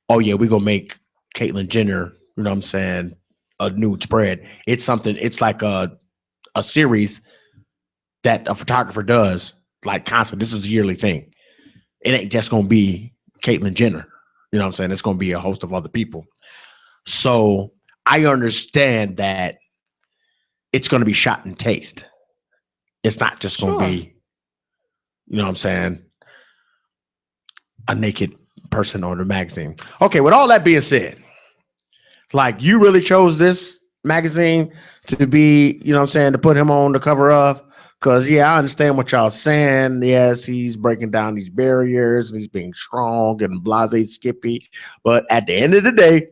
oh yeah, we're gonna make Caitlyn Jenner, you know what I'm saying, a nude spread. It's something, it's like a series that a photographer does like constant. This is a yearly thing. It ain't just gonna be Caitlyn Jenner. You know what I'm saying? It's gonna be a host of other people. So I understand that it's gonna be shot in taste. It's not just gonna be, you know what I'm saying, a naked person on the magazine. Okay, with all that being said, like, you really chose this magazine to be, you know what I'm saying, to put him on the cover of? Because, yeah, I understand what y'all saying. Yes, he's breaking down these barriers and he's being strong and blase skippy. But at the end of the day,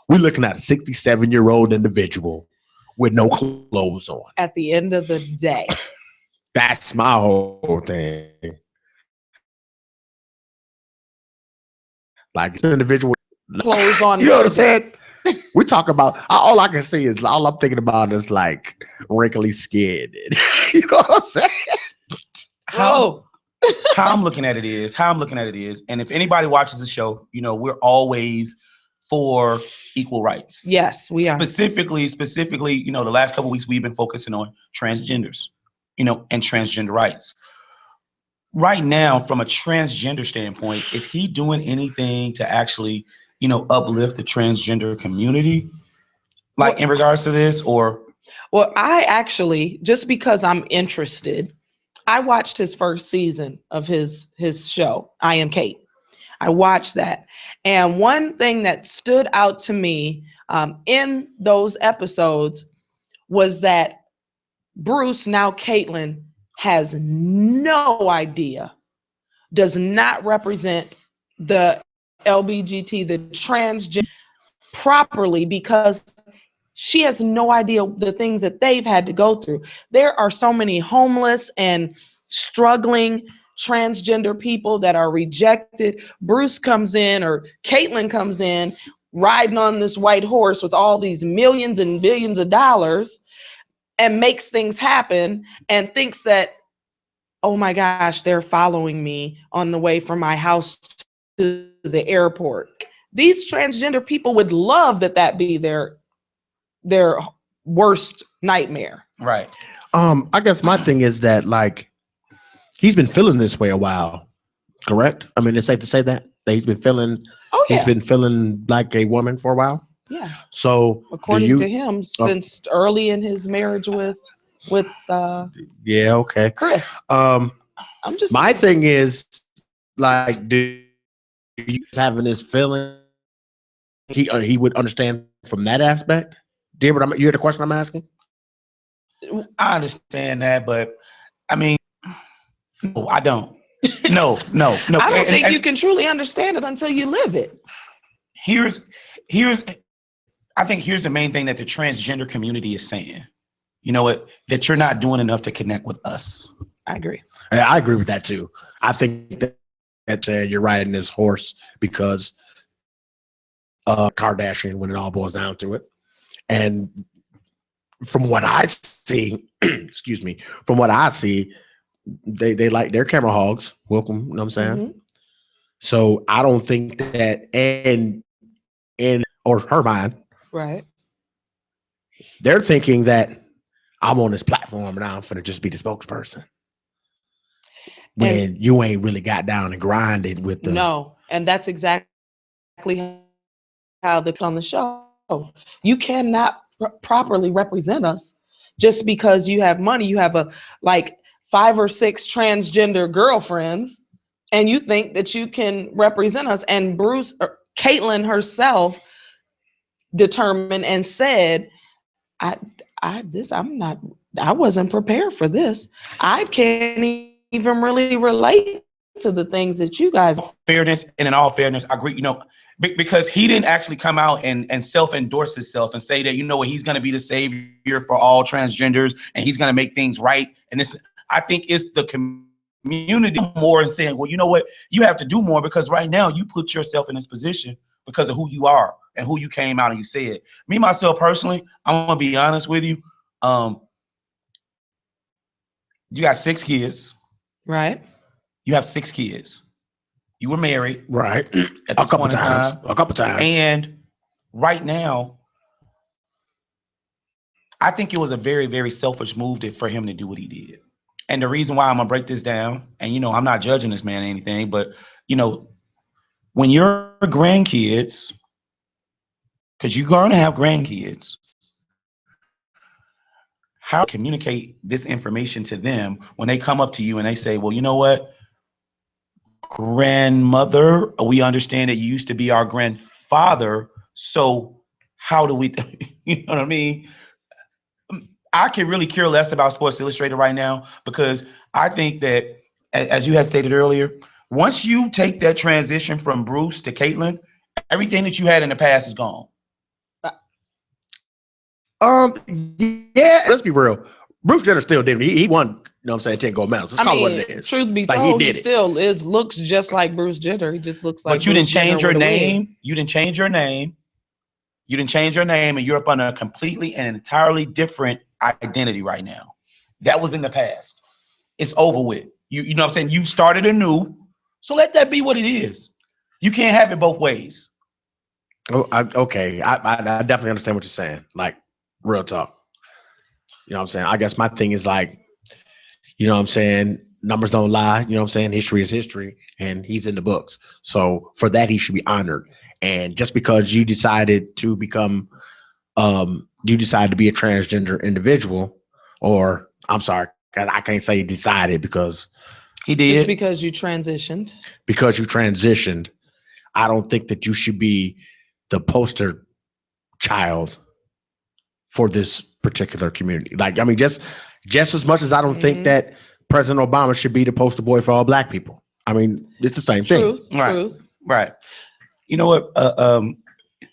we're looking at a 67-year-old individual with no clothes on. At the end of the day. That's my whole thing. Like, this individual, clothes on. You know what I'm saying? We talk about, all I can see is, all I'm thinking about is like wrinkly skin. You know what I'm saying? How I'm looking at it is, and if anybody watches the show, you know, we're always for equal rights. Yes, we are. Specifically, you know, the last couple of weeks we've been focusing on transgenders, you know, and transgender rights. Right now, from a transgender standpoint, is he doing anything to actually, you know, uplift the transgender community, like, in regards to this? Or, well, I actually, just because I'm interested, I watched his first season of his show, I Am Kate. I watched that, and one thing that stood out to me in those episodes was that Bruce, now Caitlyn, has no idea, does not represent the LBGT, the transgender, properly, because she has no idea the things that they've had to go through. There are so many homeless and struggling transgender people that are rejected. Bruce comes in, or Caitlyn comes in, riding on this white horse with all these millions and billions of dollars, and makes things happen, and thinks that, oh my gosh, they're following me on the way from my house to the airport. These transgender people would love that be their worst nightmare. right. I guess my thing is that, like, he's been feeling this way a while, correct? I mean, it's safe to say that he's been feeling, he's been feeling like a woman for a while. Yeah. So according to him, since early in his marriage with yeah, okay, Chris. I'm just, my thing is, like, do you having this feeling he would understand from that aspect? Do you hear the question I'm asking? I understand that, but I mean, no, I don't. No. I don't think you can truly understand it until you live it. I think here's the main thing that the transgender community is saying. You know what? That you're not doing enough to connect with us. I agree. I agree with that too. I think that you're riding this horse because Kardashian, when it all boils down to it. And from what I see, excuse me, from what I see, they like their camera hogs. Welcome, you know what I'm saying? Mm-hmm. So I don't think that in or her mind, right? They're thinking that I'm on this platform and I'm finna just be the spokesperson. When you ain't really got down and grinded with the and that's exactly how they're on the show. You cannot properly represent us just because you have money. You have like 5 or 6 transgender girlfriends, and you think that you can represent us. And Caitlyn herself determined and said, I wasn't prepared for this. I can't even really relate to the things that you guys. Fairness, and in all fairness, I agree, you know, because he didn't actually come out and self-endorse himself and say that, you know what, he's going to be the savior for all transgenders and he's going to make things right. And this, I think, it's the community more and saying, well, you know what, you have to do more, because right now you put yourself in this position because of who you are and who you came out and you said. Me, myself, personally, I'm going to be honest with you. You got 6 kids. Right. You have 6 kids. You were married. Right. At this point in time. A couple times. And right now, I think it was a very, very selfish move for him to do what he did. And the reason why I'm going to break this down, and, I'm not judging this man or anything, but, when your grandkids, because you're going to have grandkids, how to communicate this information to them when they come up to you and they say, well, you know what, grandmother, we understand that you used to be our grandfather, so how do we, you know what I mean? I can really care less about Sports Illustrated right now because I think that, as you had stated earlier, once you take that transition from Bruce to Caitlyn, everything that you had in the past is gone. Yeah, let's be real. Bruce Jenner still did. He won, 10 gold medals. Let's call it what it is. Truth be told, he still looks just like Bruce Jenner. He just looks like. But you didn't change your name. You didn't change your name. You didn't change your name, and you're up on a completely and entirely different identity right now. That was in the past. It's over with. You know what I'm saying? You started anew, so let that be what it is. You can't have it both ways. Oh, okay. I definitely understand what you're saying. Like, real talk. You know what I'm saying? I guess my thing is like, you know what I'm saying? Numbers don't lie. You know what I'm saying? History is history, and he's in the books. So for that, he should be honored. And just because you decided to become, you decided to be a transgender individual, or I'm sorry, I can't say decided because he did. Just because you transitioned. Because you transitioned, I don't think that you should be the poster child for this particular community. Like, I mean, just as much as I don't think that President Obama should be the poster boy for all black people. I mean, it's the same thing. Right. You know what?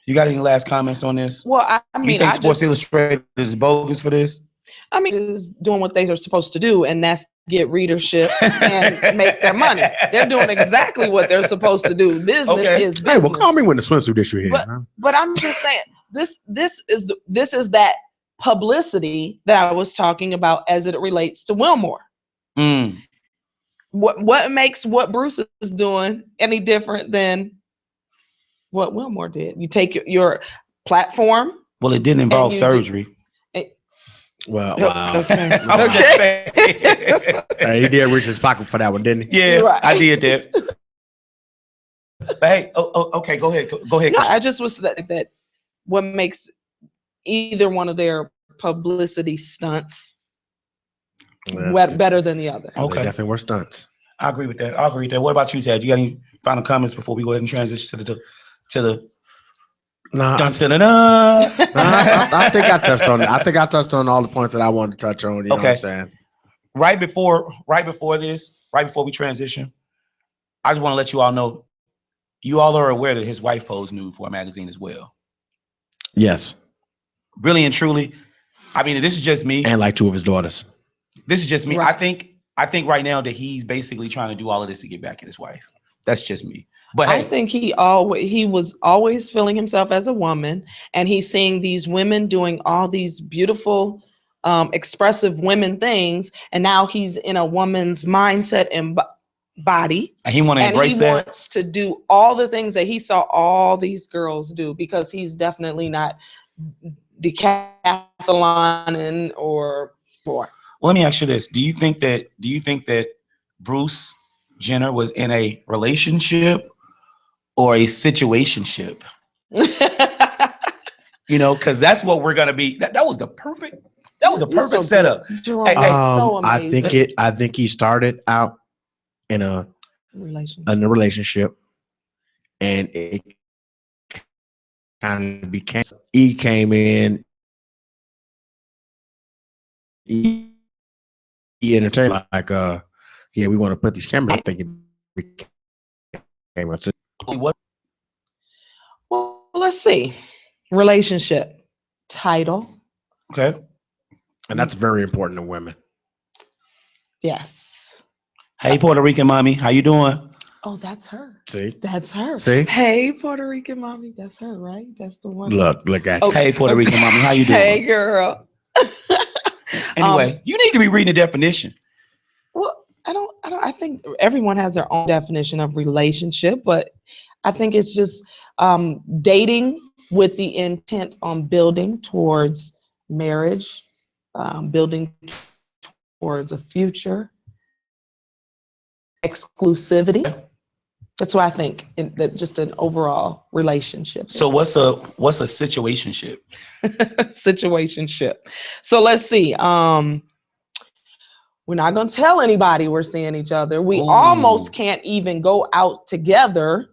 You got any last comments on this? Well, I mean, you think Sports Illustrated is bogus for this? I mean, is doing what they are supposed to do, and that's get readership and make their money. They're doing exactly what they're supposed to do. Business is business. Hey, well, call me when the swimsuit issue here. But I'm just saying, this is that publicity that I was talking about as it relates to Wilmore. What makes what Bruce is doing any different than what Wilmore did? You take your platform. Well, it didn't involve surgery. Wow. Okay. He did reach his pocket for that one, didn't he? Yeah, right. I did that. But hey, okay, go ahead. Go ahead. No, I just was that what makes either one of their publicity stunts better than the other. Okay, they definitely were stunts. I agree with that. What about you, Ted? You got any final comments before we go ahead and transition to the No, dun, dun, dun, dun. I think I touched on it. I think I touched on all the points that I wanted to touch on. You know what I'm saying? Right before we transition, I just want to let you all know, you all are aware that his wife posed nude for a magazine as well. Yes. Really and truly, I mean, this is just me. And like 2 of his daughters. This is just me. Right. I think right now that he's basically trying to do all of this to get back at his wife. That's just me. But hey, I think he was always feeling himself as a woman, and he's seeing these women doing all these beautiful, expressive women things, and now he's in a woman's mindset and body. And he want to embrace that. He wants to do all the things that he saw all these girls do, because he's definitely not decathlon or more. Well, let me ask you this: Do you think that Bruce Jenner was in a relationship or a situationship? Because that's what we're gonna be. That was a perfect setup. Jerome, so amazing. I think he started out in a relationship, and it kind of became. He came in. He entertained like yeah, we want to put these cameras. I think it became what? Well, let's see. Relationship, title. Okay. And that's very important to women. Yes. Hey, Puerto Rican mommy, how you doing? Oh, that's her. See? That's her. See? Hey, Puerto Rican mommy, that's her, right? That's the one. Look at you. Hey, Puerto Rican mommy, how you doing? Hey, girl. Anyway, you need to be reading the definition. I think everyone has their own definition of relationship, but I think it's just dating with the intent on building towards marriage, building towards a future, exclusivity. That's what I think. That just an overall relationship. So what's a situationship? Situationship. So let's see. We're not gonna tell anybody we're seeing each other. We almost can't even go out together.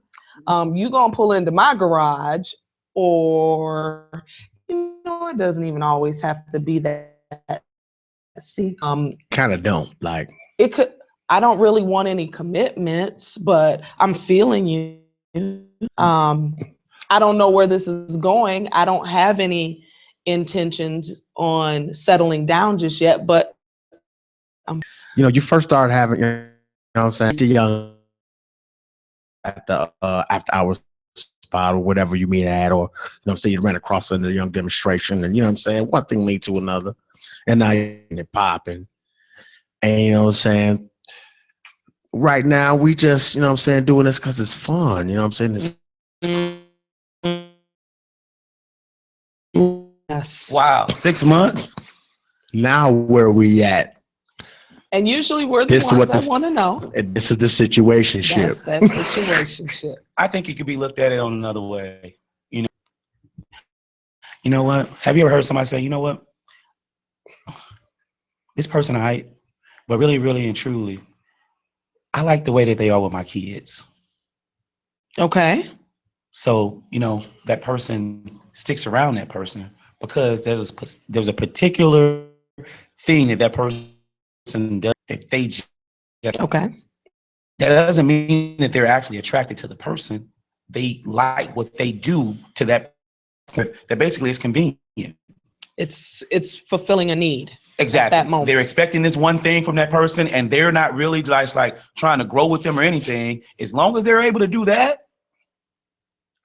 You gonna pull into my garage, or it doesn't even always have to be that. See, kind of don't like it could. I don't really want any commitments, but I'm feeling you. I don't know where this is going. I don't have any intentions on settling down just yet, but you first start having, what I'm saying, you're young at the after hours spot or whatever you meet at, or what I'm saying, you ran across in the young demonstration, and what I'm saying, one thing leads to another, and now you're popping. And what I'm saying, right now we just, what I'm saying, doing this because it's fun. What I'm saying, yes. Wow, 6 months. Now where we at? And usually we're the ones that want to know. This is the situationship. That's situationship. I think it could be looked at it on another way. You know what? Have you ever heard somebody say, you know what? This person but really, really and truly, I like the way that they are with my kids. Okay. So, that person sticks around that person because there's a particular thing that person does that they just. Okay. That doesn't mean that they're actually attracted to the person. They like what they do to that basically is convenient. It's fulfilling a need. Exactly. At that moment. They're expecting this one thing from that person, and they're not really just like trying to grow with them or anything. As long as they're able to do that,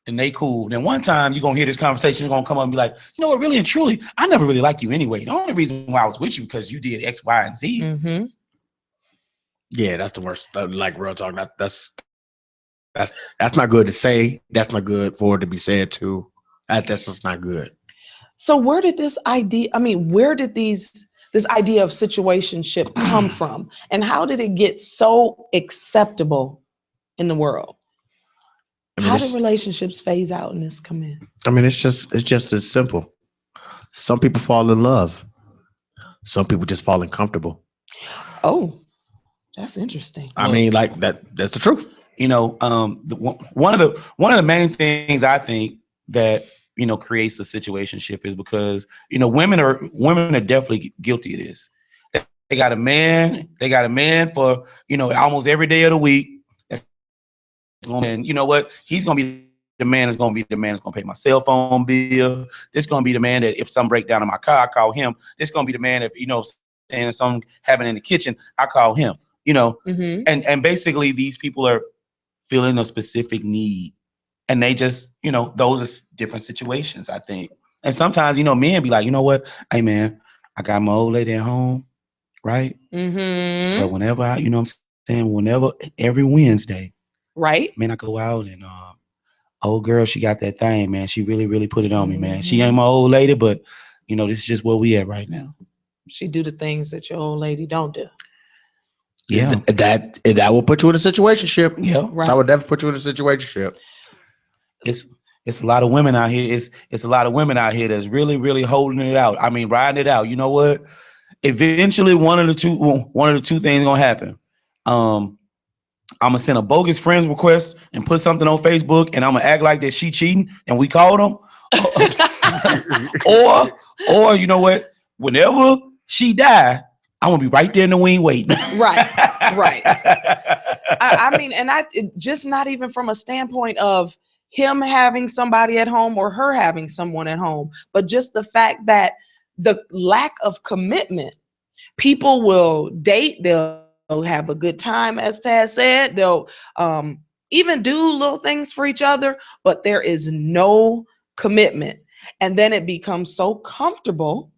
then they cool. Then one time you're gonna hear this conversation, you're gonna come up and be like, you know what, really and truly, I never really liked you anyway. The only reason why I was with you because you did X, Y, and Z. Mm-hmm. Yeah, that's the worst. Like real talk. That's not good to say. That's not good for it to be said too. That's just not good. So where did this idea? Where did this idea of situationship come from, and how did it get so acceptable in the world? How do relationships phase out and this come in? It's just as simple. Some people fall in love. Some people just fall comfortable. Oh, that's interesting. Like that's the truth. One of the main things I think that creates a situationship is because women are definitely guilty of this. They got a man for almost every day of the week. And you know what? He's gonna be the man that's gonna pay my cell phone bill. This gonna be the man that if something break down in my car, I call him. This gonna be the man if and something happening in the kitchen, I call him. Mm-hmm. And basically these people are feeling a specific need, and they just those are different situations, I think. And sometimes men be like, you know what? Hey man, I got my old lady at home, right? Mm-hmm. But whenever every Wednesday. Right. Man, I go out and old girl, she got that thing, man. She really, really put it on me, man. She ain't my old lady, but this is just where we at right now. She do the things that your old lady don't do. Yeah. That will put you in a situationship. Yeah. Right. I would never put you in a situationship. It's a lot of women out here. It's a lot of women out here that's really, really holding it out. Riding it out. You know what? Eventually one of the two things gonna happen. I'm gonna send a bogus friends request and put something on Facebook, and I'm gonna act like that she cheating and we called them. or you know what? Whenever she die, I'm gonna be right there in the wing waiting. Right. Just not even from a standpoint of him having somebody at home or her having someone at home, but just the fact that the lack of commitment. People will date, they'll have a good time, as Taz said. They'll even do little things for each other, but there is no commitment. And then it becomes so comfortable,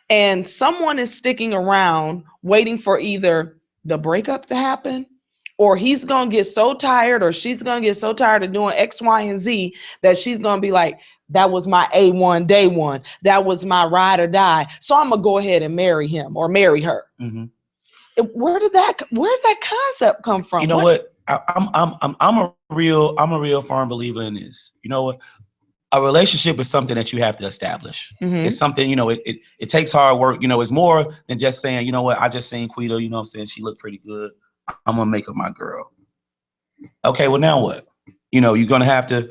and someone is sticking around waiting for either the breakup to happen, or he's gonna get so tired, or she's gonna get so tired of doing X, Y, and Z that she's gonna be like, that was my A1 day one, that was my ride or die, so I'm gonna go ahead and marry him or marry her. Mm-hmm. Where did that concept come from? You know what? I'm a real firm believer in this. You know what? A relationship is something that you have to establish. Mm-hmm. It's something, it takes hard work. It's more than just saying, you know what, I just seen Quita, you know what I'm saying, she looked pretty good, I'm gonna make her my girl. Okay, well now what? You're gonna have to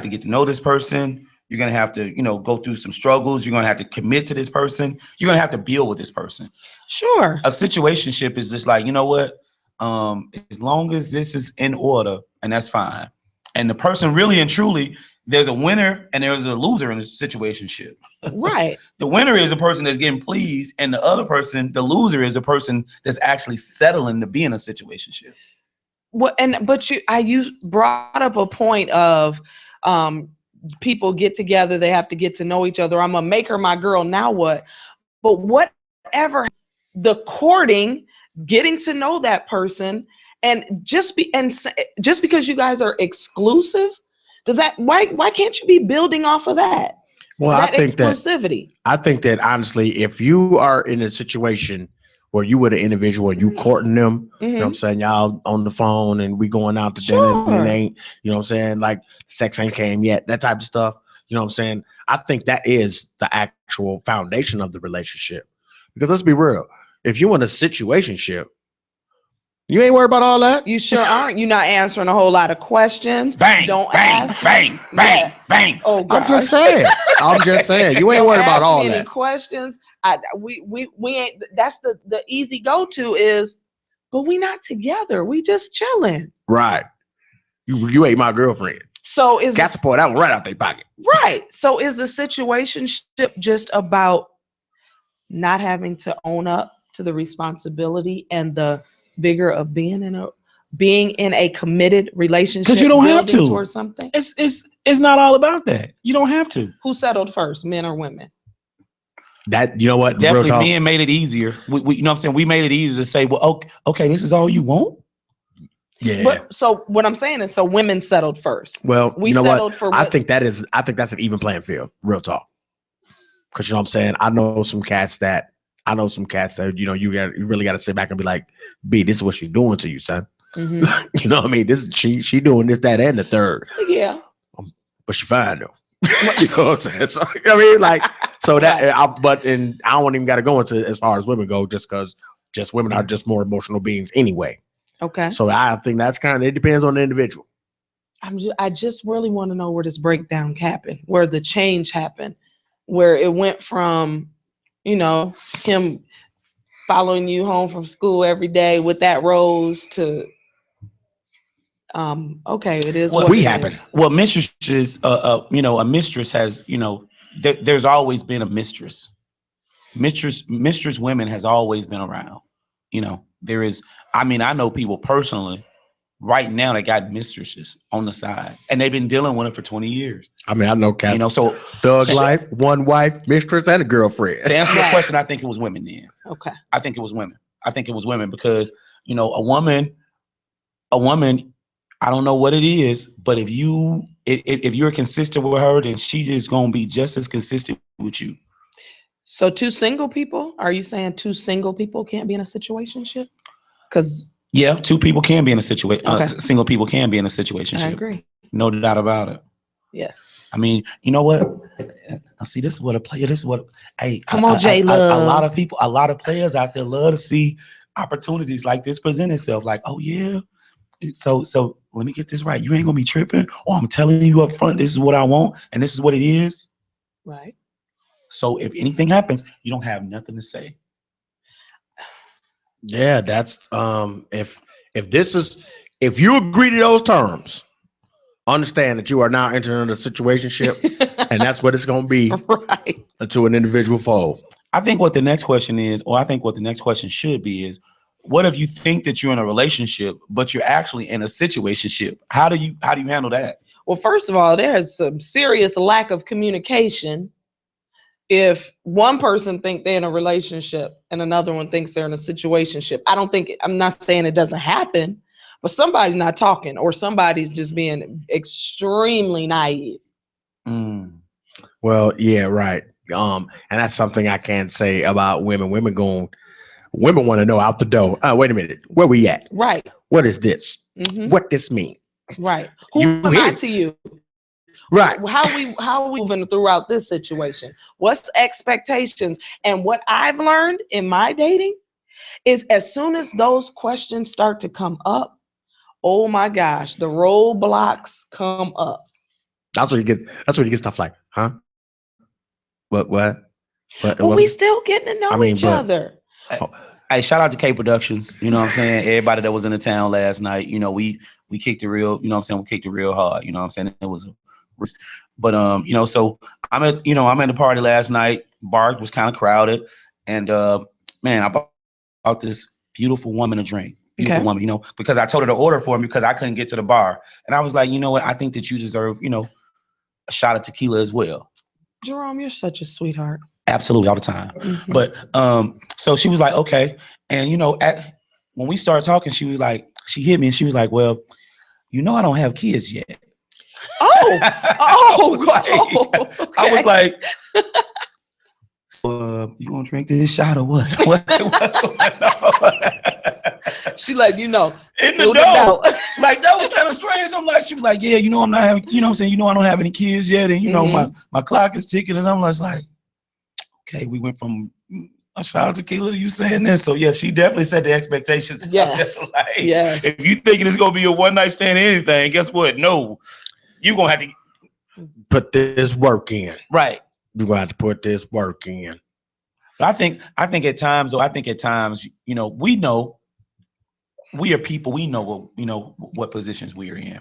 get to know this person. You're gonna have to, go through some struggles. You're gonna have to commit to this person. You're gonna have to build with this person. Sure. A situationship is just like, you know what? As long as this is in order, and that's fine. And the person really and truly, there's a winner and there's a loser in a situationship. Right. The winner is a person that's getting pleased, and the other person, the loser, is a person that's actually settling to be in a situationship. Well, you brought up a point of people get together, they have to get to know each other. I'm gonna make her my girl. Now what? But whatever, the courting, getting to know that person, and just because you guys are exclusive, why can't you be building off of that? Well, that I think exclusivity. I think that honestly, if you are in a situation where you with an individual, you courting them, you know what I'm saying, y'all on the phone and we going out to dinner and it ain't, you know what I'm saying, like sex ain't came yet, that type of stuff, you know what I'm saying? I think that is the actual foundation of the relationship. Because let's be real, if you in a situationship, you ain't worried about all that. You sure aren't. You're not answering a whole lot of questions. Bang, don't bang, ask. Bang, bang, bang. Oh, God. I'm just saying. You ain't worried about all that. Any questions? We ain't. That's the easy go to is, but we not together. We just chilling. Right. You ain't my girlfriend. So got to pull that one right out their pocket. Right. So is the situationship just about not having to own up to the responsibility and the vigor of being in a committed relationship? Because you don't have to. Towards something. It's not all about that. You don't have to. Who settled first, men or women? That, you know what? Definitely men made it easier. We you know what I'm saying? We made it easier to say, well, okay, this is all you want? Yeah. But so what I'm saying is, so women settled first. Well, we you know settled what? for. I think that's an even playing field. Real talk. Because you know what I'm saying? I know some cats that you really got to sit back and be like, B, this is what she's doing to you, son. Mm-hmm. You know what I mean? This she doing this, that, and the third. Yeah. But she fine though. You know what I'm saying? So I mean, like, so that. Right. I don't even got to go into as far as women go, just because women are just more emotional beings anyway. Okay. So I think that's it depends on the individual. I just really want to know where this breakdown happened, where the change happened, where it went from, him following you home from school every day with that rose to, okay, it is what we happen. Well, mistresses, a mistress has, there's always been a mistress. Mistress women has always been around. There is, I know people personally right now that got mistresses on the side, and they've been dealing with it for 20 years. I know cats. So thug life, one wife, mistress, and a girlfriend. To answer the question, I think it was women then. Okay. I think it was women because, a woman, I don't know what it is, but if you're consistent with her, then she is going to be just as consistent with you. So two single people? Are you saying two single people can't be in a situationship? Because yeah, two people can be in a situation. Okay. Single people can be in a situationship. I agree. No doubt about it. Yes. You know what? Now, see, this is what a player. This is what. Hey, come on, J Love. A lot of players out there love to see opportunities like this present itself. Like, oh yeah. So let me get this right. You ain't gonna be tripping. Oh, I'm telling you up front. This is what I want, and this is what it is. Right. So if anything happens, you don't have nothing to say. Yeah, that's if you agree to those terms, understand that you are now entering a situationship, and that's what it's going to be right to an individual fold. I think what the next question is, or I think what the next question should be is, what if you think that you're in a relationship, but you're actually in a situationship? How do you handle that? Well, first of all, there's some serious lack of communication if one person think they're in a relationship and another one thinks they're in a situationship, I'm not saying it doesn't happen, but somebody's not talking or somebody's just being extremely naive. Well, yeah, right. And that's something I can't say about women. Women want to know out the door. Wait a minute, where we at? Right. What is this? Mm-hmm. What this mean? Right. Who am I to you? Right. How are we moving throughout this situation? What's expectations? And what I've learned in my dating is as soon as those questions start to come up, oh my gosh, the roadblocks come up. That's where you get stuff like, huh? What? Well, we still getting to know each other. Hey, shout out to K Productions. You know what I'm saying? Everybody that was in the town last night, you know, we kicked it real, you know what I'm saying? We kicked it real hard. You know what I'm saying? It was but you know, so I'm at the party last night. Bar was kind of crowded, and man, I bought this beautiful woman a drink. Beautiful woman, you know, because I told her to order for me because I couldn't get to the bar. And I was like, you know what, I think that you deserve, you know, a shot of tequila as well. Jerome, you're such a sweetheart. Absolutely, all the time. Mm-hmm. But so she was like, okay. And you know, when we started talking, she hit me and she was like, well, you know, I don't have kids yet. Okay. I was like, you gonna drink this shot or what? What's going on? She like, you know, in the door. Like, that was kind of strange. I'm like, she was like, yeah, you know, I'm not having, you know what I'm saying? You know, I don't have any kids yet. And, you know, my clock is ticking. And I'm just like, okay, we went from a shot of tequila to you saying this. So, yeah, she definitely set the expectations. Yes. Like, yes. If you thinking it's going to be a one-night stand or anything, guess what? No. You're going to have to put this work in. Right. You're going to have to put this work in. But I think at times, you know, we are people. We know what positions we are in.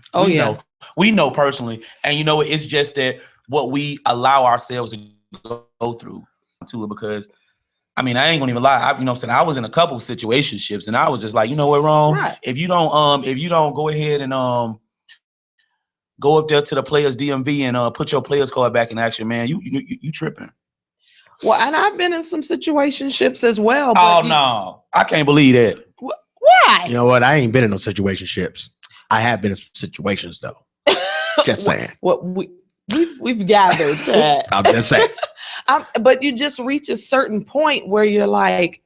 We know personally, and you know it's just that what we allow ourselves to go through to it. Because I mean, I ain't gonna even lie. You know, what I'm saying, I was in a couple of situationships, and I was just like, you know what, wrong. Right. If you don't go ahead and go up there to the players DMV and put your players card back in action, man, you tripping. Well, and I've been in some situationships as well. But no, I can't believe that. Why? You know what? I ain't been in no situationships. I have been in situations though. Just saying. What we've gathered. I'm just saying. But you just reach a certain point where you're like,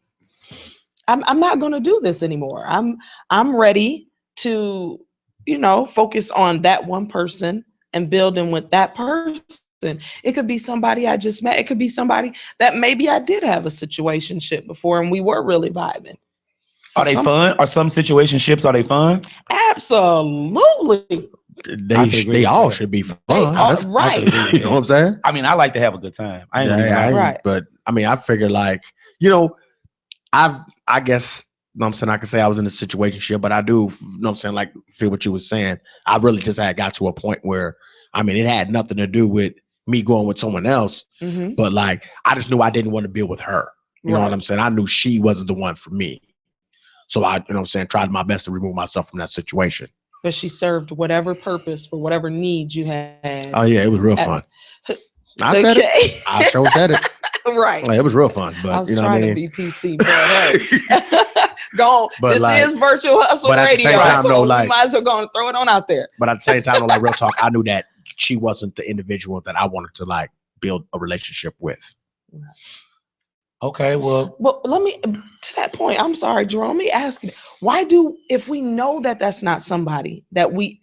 I'm not going to do this anymore. I'm ready to, you know, focus on that one person and building with that person. It could be somebody I just met. It could be somebody that maybe I did have a situationship before and we were really vibing. So are they fun? Are some situationships, are they fun? Absolutely. They all should be fun. Right. You know what I'm saying? I mean, I like to have a good time. Right. But I mean, I figure like, you know, I guess, you know what I'm saying, I can say I was in a situationship, but I do, you know what I'm saying, like feel what you were saying. I really just had got to a point where, I mean, it had nothing to do with me going with someone else, but like, I just knew I didn't want to be with her. You know what I'm saying? I knew she wasn't the one for me. So I, you know what I'm saying, tried my best to remove myself from that situation. But she served whatever purpose for whatever needs you had. Oh yeah, it was real fun. I said it. I sure said it. Right. Like, it was real fun. But I was you know trying what I to mean? be PC, but hey. Go on. But this like, is virtual hustle radio. Time, so though, we like, might as well go and throw it on out there. But at the same time, though, like real talk, I knew that she wasn't the individual that I wanted to like build a relationship with. Okay, well, let me, to that point, I'm sorry, Jerome, let me ask you, if we know that that's not somebody that we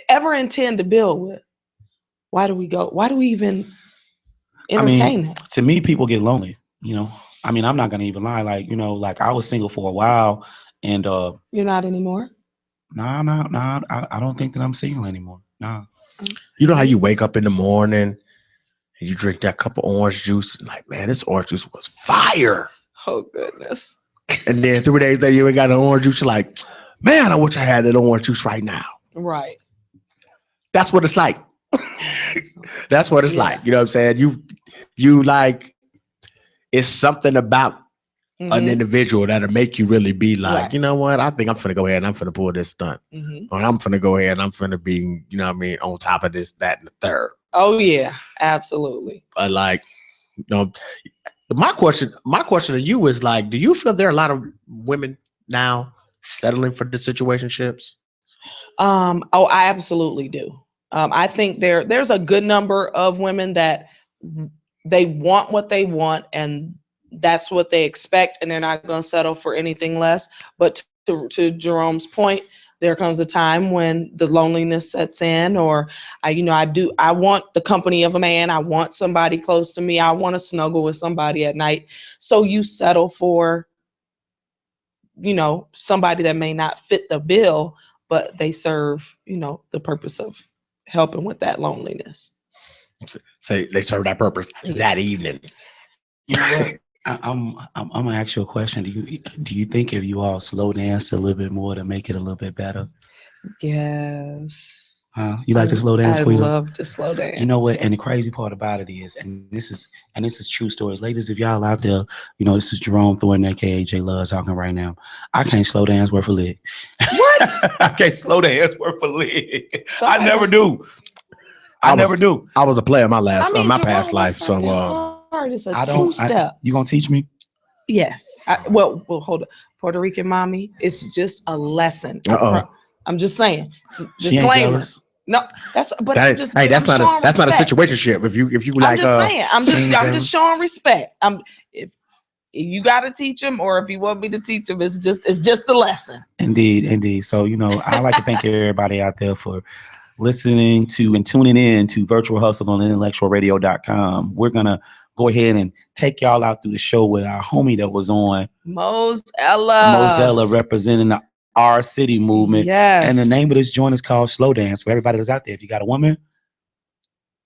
ever intend to build with, why do we even entertain that? To me, people get lonely, you know. I mean, I'm not going to even lie. Like, you know, like I was single for a while and you're not anymore? Nah, I don't think that I'm single anymore. Nah. You know how you wake up in the morning and you drink that cup of orange juice, like, man, this orange juice was fire. Oh goodness. And then 3 days later you ain't got an orange juice, you're like, man, I wish I had that orange juice right now. Right. That's what it's like. That's what it's like. You know what I'm saying? You like, it's something about an individual that'll make you really be like, you know what? I think I'm finna go ahead and I'm finna pull this stunt. Or I'm finna go ahead and I'm finna be, you know what I mean, on top of this, that, and the third. Oh yeah, absolutely. But like, My question to you is like, do you feel there are a lot of women now settling for the situationships? I absolutely do. I think there's a good number of women that they want what they want and that's what they expect, and they're not going to settle for anything less. But to Jerome's point, there comes a time when the loneliness sets in, or I want the company of a man. I want somebody close to me. I want to snuggle with somebody at night. So you settle for, somebody that may not fit the bill, but they serve, the purpose of helping with that loneliness. Say they serve that purpose that evening. You know what? I'm gonna ask you a question. Do you think if you all slow dance a little bit more to make it a little bit better? Yes. You like to slow dance, Quita? I love to slow dance. You know what? And the crazy part about it is, and this is true stories, ladies. If y'all out there, this is Jerome Thornton, aka J Love, talking right now. I can't slow dance worth a lick. What? I can't slow dance worth a lick. I never do. I never do. I was a player in my past life, so it's a I don't. two-step. You gonna teach me? Yes. Well, hold on. Puerto Rican mommy, it's just a lesson. I'm just saying. She ain't jealous. No, that's not a situationship. If you like, I'm just showing respect. If you got to teach them, or if you want me to teach them, it's just a lesson. Indeed. So I like to thank everybody out there for listening to and tuning in to Virtual Hustle on IntellectualRadio.com. We're gonna go ahead and take y'all out through the show with our homie that was on, Mozella, representing the Our City movement. Yes. And the name of this joint is called Slow Dance. For everybody that's out there, if you got a woman,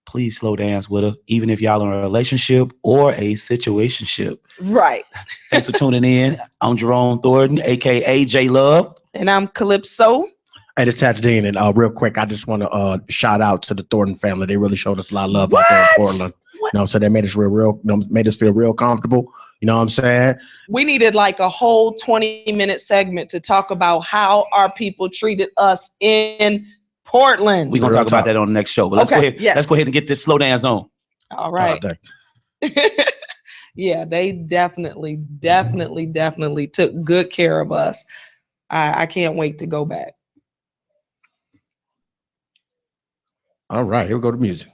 please slow dance with her, even if y'all are in a relationship or a situationship. Right. Thanks for tuning in. I'm Jerome Thornton, aka J Love. And I'm Calypso. And it's Tapped In. And real quick, I just want to shout out to the Thornton family. They really showed us a lot of love out there in Portland. So they made us made us feel real comfortable. You know what I'm saying? We needed like a whole 20-minute segment to talk about how our people treated us in Portland. We're gonna talk about that on the next show. But let's go ahead. Yes. Let's go ahead and get this slow dance on. All right. Yeah, they definitely took good care of us. I can't wait to go back. All right, here we go to music.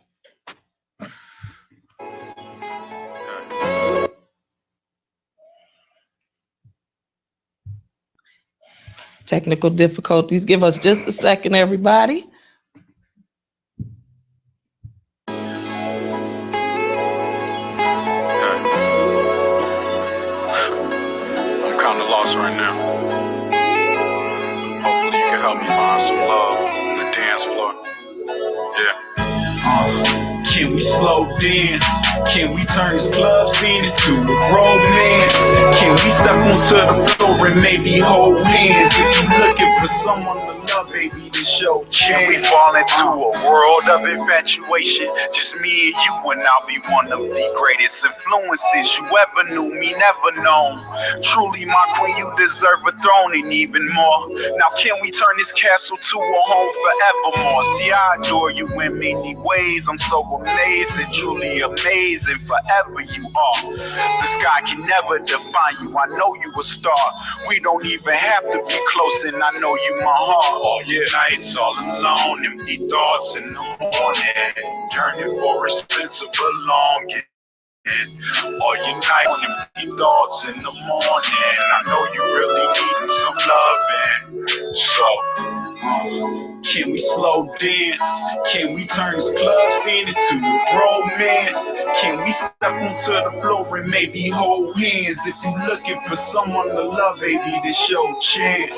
Technical difficulties. Give us just a second, everybody. I'm kind of lost right now. Hopefully you can help me find some love on the dance floor. Yeah. Can we slow dance? Can we turn this club scene into a romance? Can we step onto the floor and maybe hold hands? If you looking for someone to love, baby, this show chance. Can we fall into a world of infatuation? Just me and you, and I'll be one of the greatest influences you ever knew me, never known. Truly, my queen, you deserve a throne and even more. Now, can we turn this castle to a home forevermore? See, I adore you in many ways. I'm so amazed and truly amazing. Forever you are. The sky can never define you. I know you a star. We don't even have to be close, and I know you my heart. All your nights all alone, empty thoughts in the morning, yearning for a sense of belonging. All your night, empty thoughts in the morning. I know you really needing some loving. So can we slow dance? Can we turn this club scene into a romance? Can we step onto the floor and maybe hold hands? If you looking for someone to love, baby, this your chance.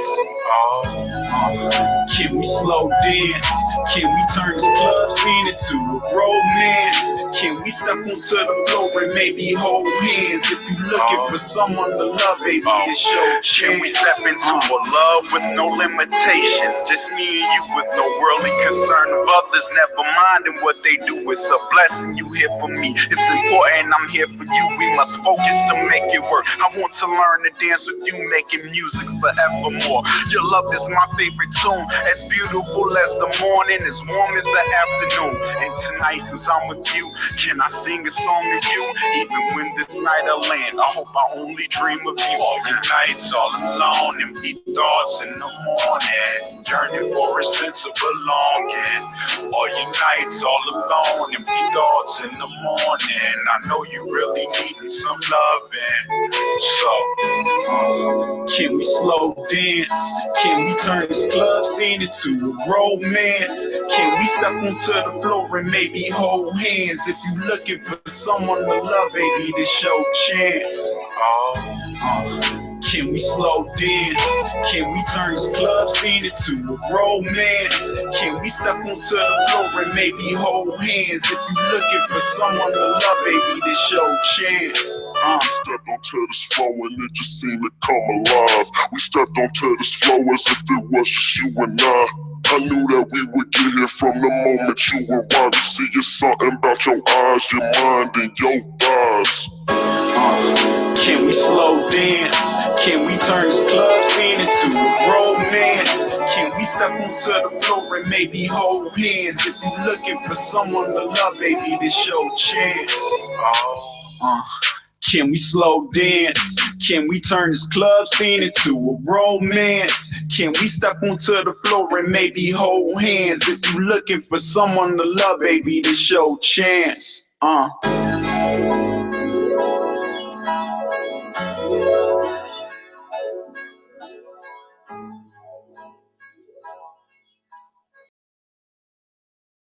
Can we slow dance? Can we turn this club scene into a romance? Can we step onto the floor and maybe hold hands? If you looking for someone to love, baby, this your chance. Can we step into a love with no limitations? Just me and you with no worldly concern of others, never minding what they do. It's a blessing you here for me. It's important I'm here for you. We must focus to make it work. I want to learn to dance with you, making music forevermore. Your love is my favorite tune. As beautiful as the morning, as warm as the afternoon. And tonight, since I'm with you, can I sing a song to you? Even when this night I land, I hope I only dream of you. All the nights all alone, empty thoughts in the morning, yearning for a sense of belonging. All your nights all alone, empty thoughts in the morning. I know you really needing some loving. So, can we slow dance? Can we turn this club scene into a romance? Can we step onto the floor and maybe hold hands? If you looking for someone to love, baby, this your chance. Can we slow dance? Can we turn this club scene into a romance? Can we step onto the floor and maybe hold hands? If you looking for someone to love, baby, this your chance. Stepped onto this floor and it just seemed to come alive. We stepped onto this floor as if it was just you and I knew that we would get here from the moment you arrived. You see, it's something about your eyes, your mind, and your thighs. Can we slow dance? Can we turn this club scene into a romance? Can we step onto the floor and maybe hold hands? If you looking for someone to love, baby, this your chance. Can we slow dance? Can we turn this club scene into a romance? Can we step onto the floor and maybe hold hands? If you looking for someone to love, baby, this your chance.